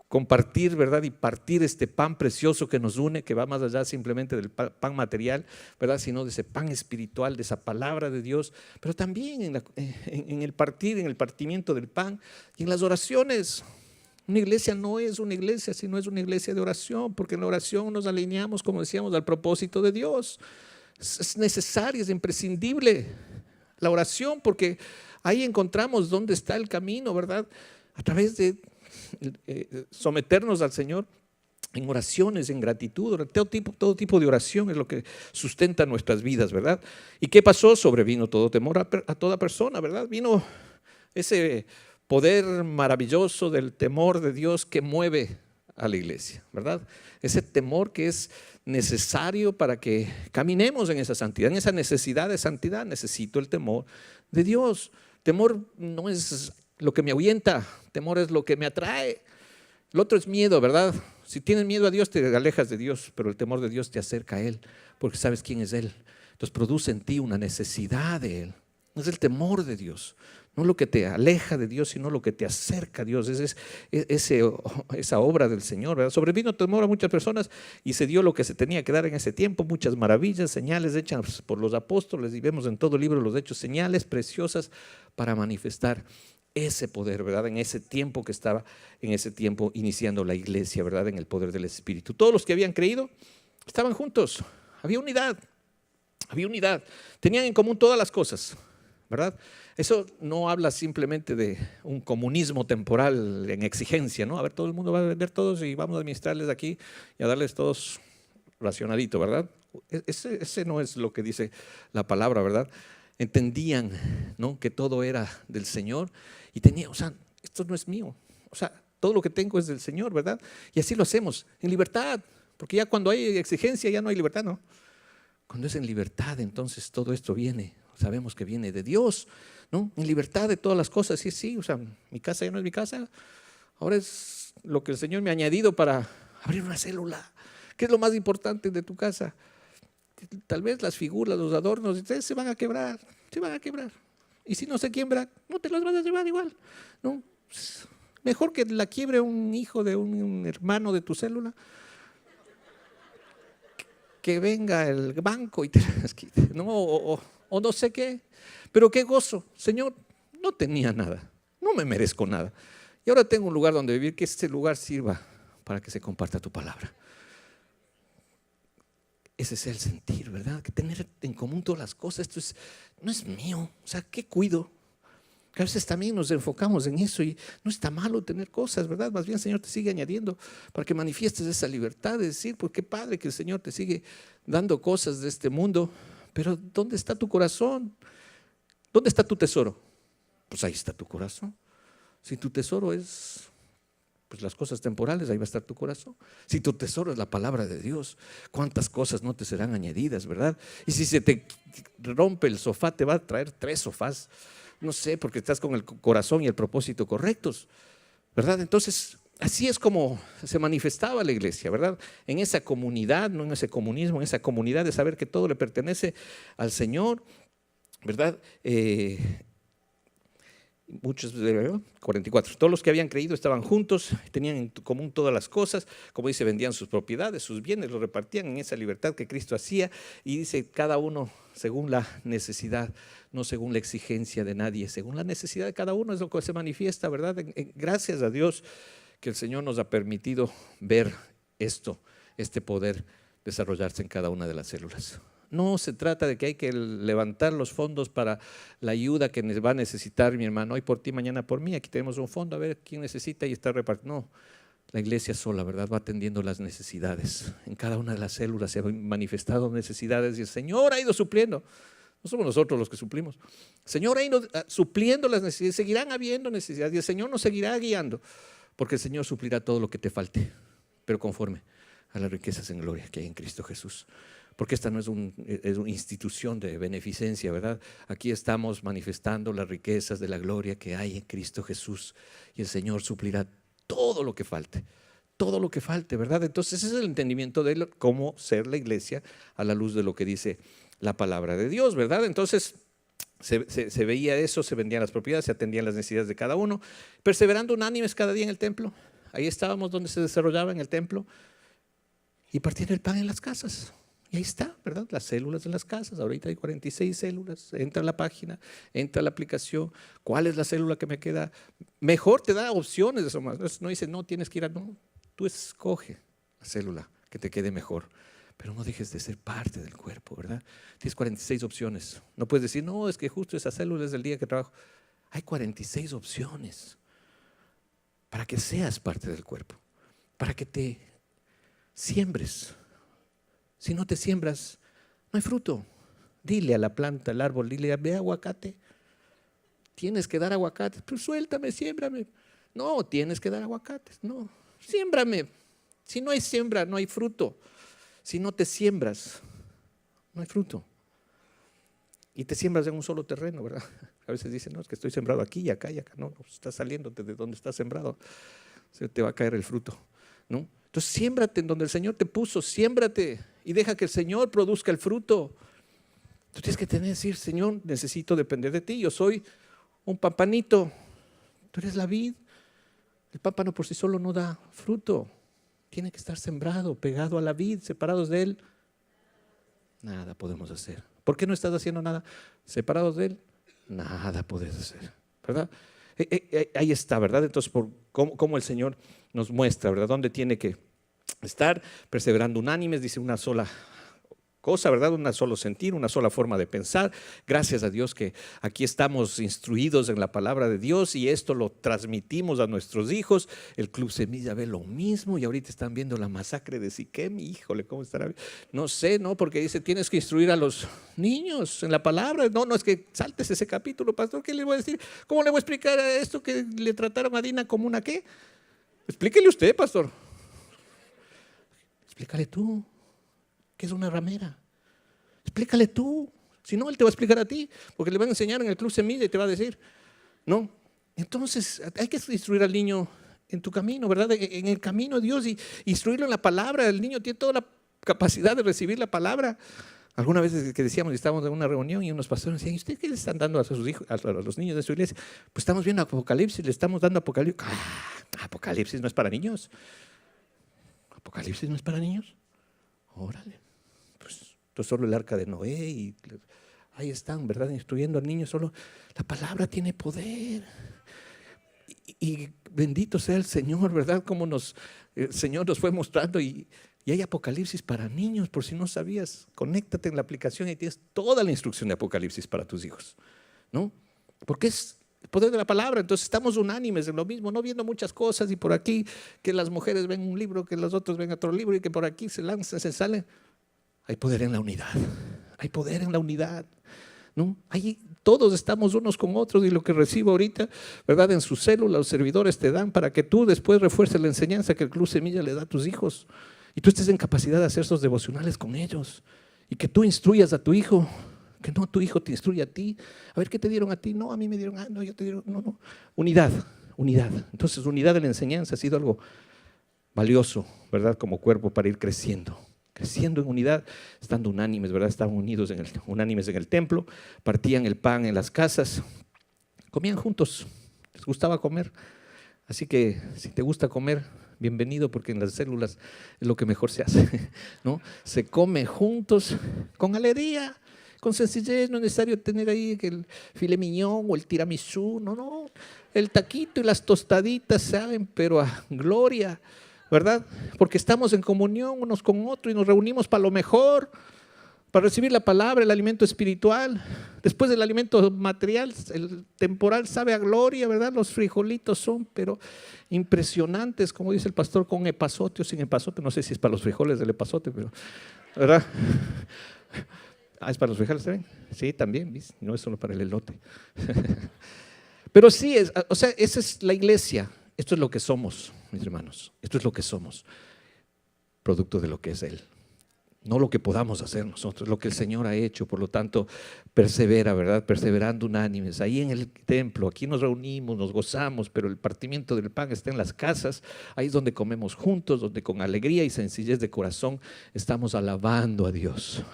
compartir, ¿verdad? Y partir este pan precioso que nos une, que va más allá simplemente del pan material, ¿verdad? Sino de ese pan espiritual, de esa palabra de Dios, pero también en el partir, en el partimiento del pan y en las oraciones. Una iglesia no es una iglesia, sino es una iglesia de oración, porque en la oración nos alineamos, como decíamos, al propósito de Dios. Es necesaria, es imprescindible la oración, porque ahí encontramos dónde está el camino, ¿verdad? A través de someternos al Señor en oraciones, en gratitud, todo tipo de oración es lo que sustenta nuestras vidas, ¿verdad? ¿Y qué pasó? Sobrevino todo temor a toda persona, ¿verdad? Vino ese poder maravilloso del temor de Dios que mueve a la iglesia, ¿verdad? Ese temor que es necesario para que caminemos en esa santidad, en esa necesidad de santidad. Necesito el temor de Dios. Temor no es lo que me ahuyenta, temor es lo que me atrae. El otro es miedo, ¿verdad? Si tienes miedo a Dios, te alejas de Dios, pero el temor de Dios te acerca a Él, porque sabes quién es Él. Entonces produce en ti una necesidad de Él. No es el temor de Dios, no lo que te aleja de Dios, sino lo que te acerca a Dios. Es esa obra del Señor, ¿verdad? Sobrevino temor a muchas personas y se dio lo que se tenía que dar en ese tiempo, muchas maravillas, señales hechas por los apóstoles, y vemos en todo el libro de los Hechos, señales preciosas para manifestar ese poder, ¿verdad? En ese tiempo que estaba, en ese tiempo iniciando la iglesia, ¿verdad? En el poder del Espíritu. Todos los que habían creído estaban juntos, había unidad, tenían en común todas las cosas, ¿verdad? Eso no habla simplemente de un comunismo temporal en exigencia, ¿no? A ver, todo el mundo va a vender todos y vamos a administrarles aquí y a darles todos racionadito, ¿verdad? Ese no es lo que dice la palabra, ¿verdad? Entendían, ¿no?, que todo era del Señor y tenía, o sea, esto no es mío, o sea, todo lo que tengo es del Señor, ¿verdad? Y así lo hacemos, en libertad, porque ya cuando hay exigencia ya no hay libertad, ¿no? Cuando es en libertad, entonces todo esto viene, sabemos que viene de Dios, ¿no? En libertad de todas las cosas, sí, o sea, mi casa ya no es mi casa, ahora es lo que el Señor me ha añadido para abrir una célula. ¿Qué es lo más importante de tu casa? Tal vez las figuras, los adornos, se van a quebrar, Y si no se quiebra, no te las vas a llevar igual, ¿no? Mejor que la quiebre un hijo de un hermano de tu célula, que venga el banco y te las quite, ¿no? O no sé qué. Pero qué gozo, Señor, no tenía nada, no me merezco nada. Y ahora tengo un lugar donde vivir, que este lugar sirva para que se comparta tu palabra. Ese es el sentir, ¿verdad? Que tener en común todas las cosas. Esto no es mío. O sea, ¿qué cuido? Que a veces también nos enfocamos en eso y no está malo tener cosas, ¿verdad? Más bien el Señor te sigue añadiendo para que manifiestes esa libertad de decir, pues qué padre que el Señor te sigue dando cosas de este mundo. Pero ¿dónde está tu corazón? ¿Dónde está tu tesoro? Pues ahí está tu corazón. Si tu tesoro es pues las cosas temporales, ahí va a estar tu corazón. Si tu tesoro es la palabra de Dios, ¿cuántas cosas no te serán añadidas, verdad? Y si se te rompe el sofá, te va a traer 3 sofás, no sé, porque estás con el corazón y el propósito correctos, ¿verdad? Entonces, así es como se manifestaba la iglesia, ¿verdad? En esa comunidad, no en ese comunismo, en esa comunidad de saber que todo le pertenece al Señor, ¿verdad? Muchos, 44, todos los que habían creído estaban juntos, tenían en común todas las cosas, como dice, vendían sus propiedades, sus bienes, los repartían en esa libertad que Cristo hacía, y dice, cada uno según la necesidad, no según la exigencia de nadie, según la necesidad de cada uno es lo que se manifiesta, ¿verdad? Gracias a Dios que el Señor nos ha permitido ver este poder desarrollarse en cada una de las células. No se trata de que hay que levantar los fondos para la ayuda que va a necesitar mi hermano, hoy por ti, mañana por mí, aquí tenemos un fondo, a ver quién necesita y está repartido. No, la iglesia sola, ¿verdad?, va atendiendo las necesidades. En cada una de las células se han manifestado necesidades y el Señor ha ido supliendo. No somos nosotros los que suplimos. El Señor ha ido supliendo las necesidades, seguirán habiendo necesidades y el Señor nos seguirá guiando, porque el Señor suplirá todo lo que te falte, pero conforme a las riquezas en gloria que hay en Cristo Jesús. Porque esta no es una institución de beneficencia, ¿verdad? Aquí estamos manifestando las riquezas de la gloria que hay en Cristo Jesús y el Señor suplirá todo lo que falte, ¿verdad? Entonces ese es el entendimiento de cómo ser la iglesia a la luz de lo que dice la palabra de Dios, ¿verdad? Entonces se veía eso, se vendían las propiedades, se atendían las necesidades de cada uno, perseverando unánimes cada día en el templo. Ahí estábamos donde se desarrollaba en el templo y partiendo el pan en las casas. Y ahí está, ¿verdad? Las células de las casas. Ahorita hay 46 células. Entra a la página, entra a la aplicación. ¿Cuál es la célula que me queda mejor? Te da opciones de eso más. No dice, no, tienes que ir a... No, tú escoge la célula que te quede mejor. Pero no dejes de ser parte del cuerpo, ¿verdad? Tienes 46 opciones. No puedes decir, no, es que justo esa célula es del día que trabajo. Hay 46 opciones para que seas parte del cuerpo, para que te siembres. Si no te siembras, no hay fruto. Dile a la planta, al árbol, dile, ve aguacate. Tienes que dar aguacates. Pero suéltame, siémbrame. No, tienes que dar aguacates. No, siémbrame. Si no hay siembra, no hay fruto. Si no te siembras, no hay fruto. Y te siembras en un solo terreno, ¿verdad? A veces dicen, no, es que estoy sembrado aquí y acá y acá. No, estás saliéndote de donde estás sembrado. Se te va a caer el fruto, ¿no? Entonces, siémbrate en donde el Señor te puso, siémbrate y deja que el Señor produzca el fruto. Tú tienes que decir, Señor, necesito depender de ti. Yo soy un pampanito, tú eres la vid. El pámpano por sí solo no da fruto. Tiene que estar sembrado, pegado a la vid, separados de Él. Nada podemos hacer. ¿Por qué no estás haciendo nada? Separados de Él, nada puedes hacer, ¿verdad? Ahí está, ¿verdad? Entonces, cómo el Señor nos muestra, ¿verdad? Dónde tiene que estar perseverando unánimes, dice una sola cosa, ¿verdad? Un solo sentir, una sola forma de pensar. Gracias a Dios que aquí estamos instruidos en la palabra de Dios y esto lo transmitimos a nuestros hijos. El Club Semilla ve lo mismo y ahorita están viendo la masacre de Siquem. Híjole, ¿cómo estará? No sé, ¿no? Porque dice, tienes que instruir a los niños en la palabra. No, es que saltes ese capítulo, pastor. ¿Qué le voy a decir? ¿Cómo le voy a explicar a esto que le trataron a Dina como una qué? Explíquele usted, pastor. Explícale tú. ¿Qué es una ramera? Explícale tú. Si no, él te va a explicar a ti, porque le van a enseñar en el Club Semilla y te va a decir, ¿no? Entonces, hay que instruir al niño en tu camino, ¿verdad? En el camino de Dios y instruirlo en la palabra. El niño tiene toda la capacidad de recibir la palabra. Alguna vez que decíamos, estábamos en una reunión y unos pastores decían, ¿y ustedes qué le están dando a sus hijos, a los niños de su iglesia? Pues estamos viendo Apocalipsis, le estamos dando Apocalipsis. Apocalipsis no es para niños. Apocalipsis no es para niños. Órale. Pues solo el arca de Noé y ahí están, ¿verdad? Instruyendo al niño. Solo la palabra tiene poder. Y bendito sea el Señor, ¿verdad? Como el Señor nos fue mostrando y hay Apocalipsis para niños, por si no sabías. Conéctate en la aplicación y tienes toda la instrucción de Apocalipsis para tus hijos, ¿no? Porque es el poder de la palabra. Entonces estamos unánimes en lo mismo, no viendo muchas cosas y por aquí que las mujeres ven un libro, que los otros ven otro libro y que por aquí se lanzan, se salen. Hay poder en la unidad, hay poder en la unidad, ¿no? Ahí todos estamos unos con otros y lo que recibo ahorita, ¿verdad? En su célula los servidores te dan para que tú después refuerces la enseñanza que el Club Semilla le da a tus hijos y tú estés en capacidad de hacer esos devocionales con ellos y que tú instruyas a tu hijo. Que no tu hijo te instruya a ti. A ver, ¿qué te dieron a ti? No, a mí me dieron, no, yo te dieron, no. Unidad. Entonces, unidad en la enseñanza ha sido algo valioso, ¿verdad? Como cuerpo para ir creciendo en unidad, estando unánimes, ¿verdad? Estaban unánimes en el templo, partían el pan en las casas, comían juntos, les gustaba comer. Así que si te gusta comer, bienvenido, porque en las células es lo que mejor se hace, ¿no? Se come juntos, con alegría, con sencillez. No es necesario tener ahí el filet mignon o el tiramisú, no, el taquito y las tostaditas, ¿saben? Pero a gloria, ¿verdad? Porque estamos en comunión unos con otros y nos reunimos para lo mejor, para recibir la palabra, el alimento espiritual. Después del alimento material, el temporal sabe a gloria, ¿verdad? Los frijolitos son, pero impresionantes, como dice el pastor, con epazote o sin epazote. No sé si es para los frijoles del epazote, pero, ¿verdad? Ah, ¿es para los frijoles también? Sí, también, ¿ves? No es solo para el elote. Pero sí, o sea, esa es la iglesia. Esto es lo que somos, mis hermanos. Esto es lo que somos, producto de lo que es Él. No lo que podamos hacer nosotros, lo que el Señor ha hecho. Por lo tanto, persevera, ¿verdad? Perseverando unánimes. Ahí en el templo, aquí nos reunimos, nos gozamos, pero el partimiento del pan está en las casas. Ahí es donde comemos juntos, donde con alegría y sencillez de corazón estamos alabando a Dios,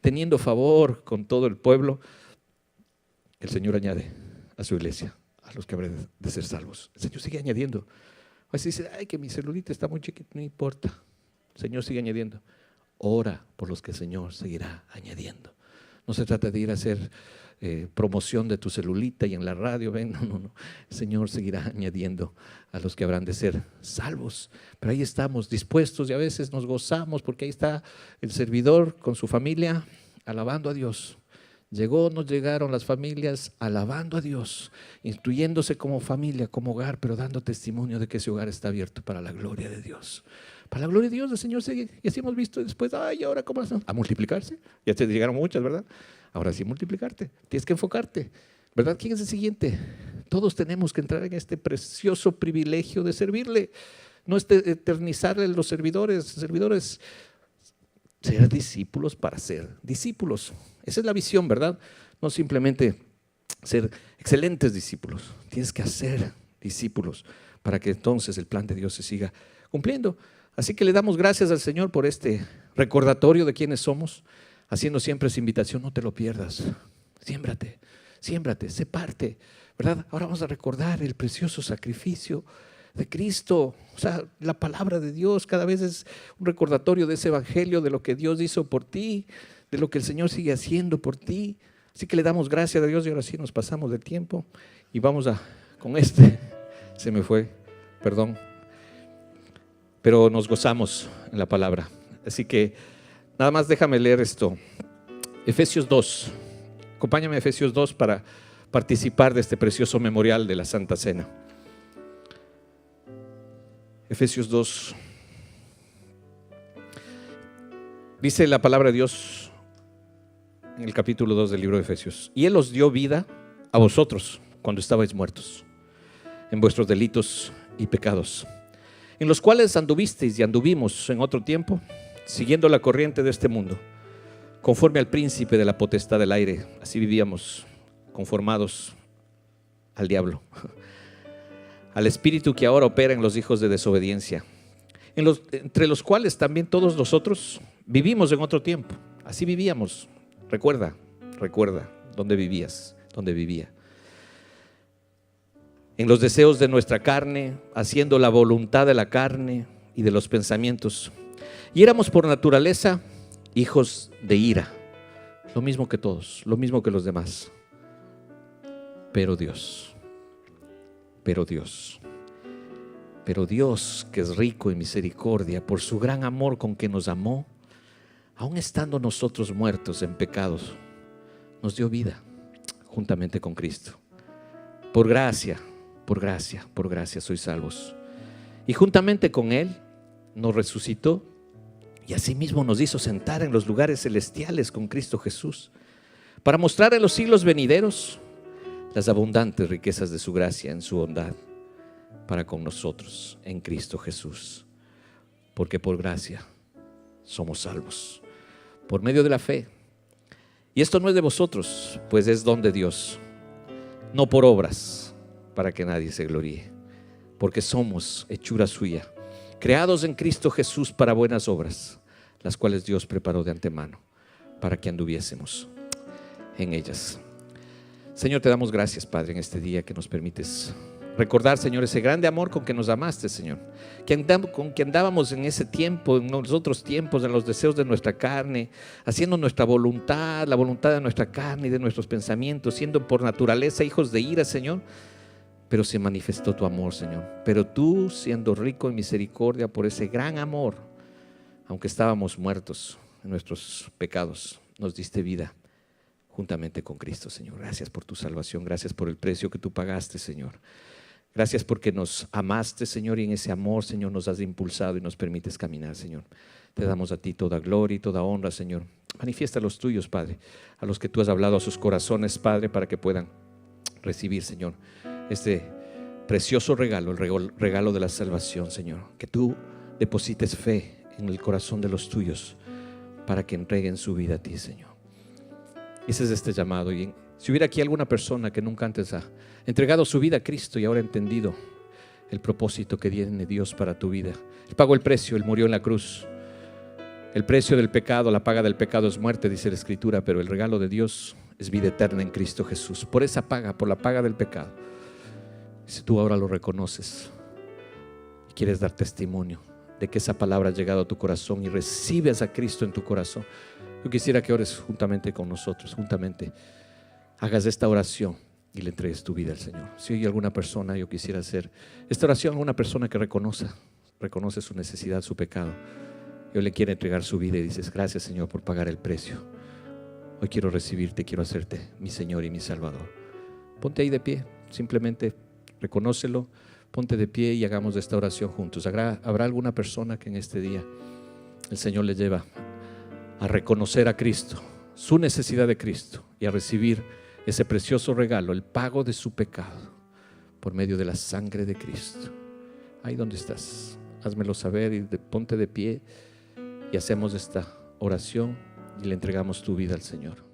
teniendo favor con todo el pueblo. El Señor añade a su iglesia, a los que habrán de ser salvos. El Señor sigue añadiendo. A veces dice, ay, que mi celulita está muy chiquita, no importa. El Señor sigue añadiendo. Ora por los que el Señor seguirá añadiendo. No se trata de ir a hacer promoción de tu celulita y en la radio. Ven, no. El Señor seguirá añadiendo a los que habrán de ser salvos. Pero ahí estamos dispuestos y a veces nos gozamos porque ahí está el servidor con su familia alabando a Dios. Nos llegaron las familias alabando a Dios, instruyéndose como familia, como hogar, pero dando testimonio de que ese hogar está abierto para la gloria de Dios. Para la gloria de Dios, el Señor sigue. Y así hemos visto después, ay, ahora cómo hacen a multiplicarse. Ya te llegaron muchas, ¿verdad? Ahora sí multiplicarte, tienes que enfocarte, ¿verdad? ¿Quién es el siguiente? Todos tenemos que entrar en este precioso privilegio de servirle. No eternizarle los servidores, ser discípulos para ser discípulos. Esa es la visión, ¿verdad? No simplemente ser excelentes discípulos. Tienes que hacer discípulos para que entonces el plan de Dios se siga cumpliendo. Así que le damos gracias al Señor por este recordatorio de quiénes somos, haciendo siempre esa invitación, no te lo pierdas. Siémbrate, sé parte, ¿verdad? Ahora vamos a recordar el precioso sacrificio de Cristo. O sea, la palabra de Dios cada vez es un recordatorio de ese evangelio, de lo que Dios hizo por ti, de lo que el Señor sigue haciendo por ti. Así que le damos gracias a Dios y ahora sí nos pasamos del tiempo y vamos se me fue, perdón, pero nos gozamos en la palabra. Así que nada más déjame leer esto. Efesios 2, acompáñame a Efesios 2 para participar de este precioso memorial de la Santa Cena. Efesios 2, dice la palabra de Dios en el capítulo 2 del libro de Efesios: y Él os dio vida a vosotros cuando estabais muertos en vuestros delitos y pecados, en los cuales anduvisteis y anduvimos en otro tiempo, siguiendo la corriente de este mundo, conforme al príncipe de la potestad del aire. Así vivíamos, conformados al diablo, al espíritu que ahora opera en los hijos de desobediencia, entre los cuales también todos nosotros vivimos en otro tiempo. Así vivíamos. Recuerda dónde vivía. En los deseos de nuestra carne, haciendo la voluntad de la carne y de los pensamientos. Y éramos por naturaleza hijos de ira, lo mismo que todos, lo mismo que los demás. Pero Dios, que es rico en misericordia, por su gran amor con que nos amó, aun estando nosotros muertos en pecados, nos dio vida juntamente con Cristo. Por gracia sois salvos. Y juntamente con Él nos resucitó y asimismo nos hizo sentar en los lugares celestiales con Cristo Jesús, para mostrar en los siglos venideros las abundantes riquezas de su gracia en su bondad para con nosotros en Cristo Jesús. Porque por gracia somos salvos, por medio de la fe. Y esto no es de vosotros, pues es don de Dios, no por obras, para que nadie se gloríe. Porque somos hechura suya, creados en Cristo Jesús para buenas obras, las cuales Dios preparó de antemano para que anduviésemos en ellas. Señor, te damos gracias, Padre, en este día que nos permites recordar, Señor, ese grande amor con que nos amaste, Señor, con que andábamos en ese tiempo, en los otros tiempos, en los deseos de nuestra carne, haciendo nuestra voluntad, la voluntad de nuestra carne y de nuestros pensamientos, siendo por naturaleza hijos de ira, Señor. pero se manifestó tu amor, Señor. Pero tú, siendo rico en misericordia por ese gran amor, aunque estábamos muertos en nuestros pecados, nos diste vida juntamente con Cristo, Señor. Gracias por tu salvación, gracias por el precio que tú pagaste, Señor. Gracias porque nos amaste, Señor, y en ese amor, Señor, nos has impulsado y nos permites caminar, Señor. Te damos a ti toda gloria y toda honra, Señor. Manifiesta a los tuyos, Padre, a los que tú has hablado a sus corazones, Padre, para que puedan recibir, Señor, este precioso regalo, el regalo de la salvación, Señor. Que tú deposites fe en el corazón de los tuyos para que entreguen su vida a ti, Señor. Ese es este llamado. Y si hubiera aquí alguna persona que nunca antes ha entregado su vida a Cristo y ahora ha entendido el propósito que tiene Dios para tu vida. Él pagó el precio, Él murió en la cruz. El precio del pecado, la paga del pecado es muerte, dice la Escritura, pero el regalo de Dios es vida eterna en Cristo Jesús. Por esa paga, por la paga del pecado. Si tú ahora lo reconoces y quieres dar testimonio de que esa palabra ha llegado a tu corazón y recibes a Cristo en tu corazón, yo quisiera que ores juntamente con nosotros, juntamente hagas esta oración y le entregues tu vida al Señor. Si hay alguna persona, yo quisiera hacer esta oración a una persona que reconoce su necesidad, su pecado. Yo le quiero entregar su vida y dices: gracias, Señor, por pagar el precio. Hoy quiero recibirte, quiero hacerte mi Señor y mi Salvador. Ponte ahí de pie, simplemente reconócelo, ponte de pie y hagamos esta oración juntos. ¿Habrá alguna persona que en este día el Señor le lleva a reconocer a Cristo, su necesidad de Cristo, y a recibir ese precioso regalo, el pago de su pecado por medio de la sangre de Cristo? Ahí donde estás, házmelo saber y ponte de pie y hacemos esta oración y le entregamos tu vida al Señor.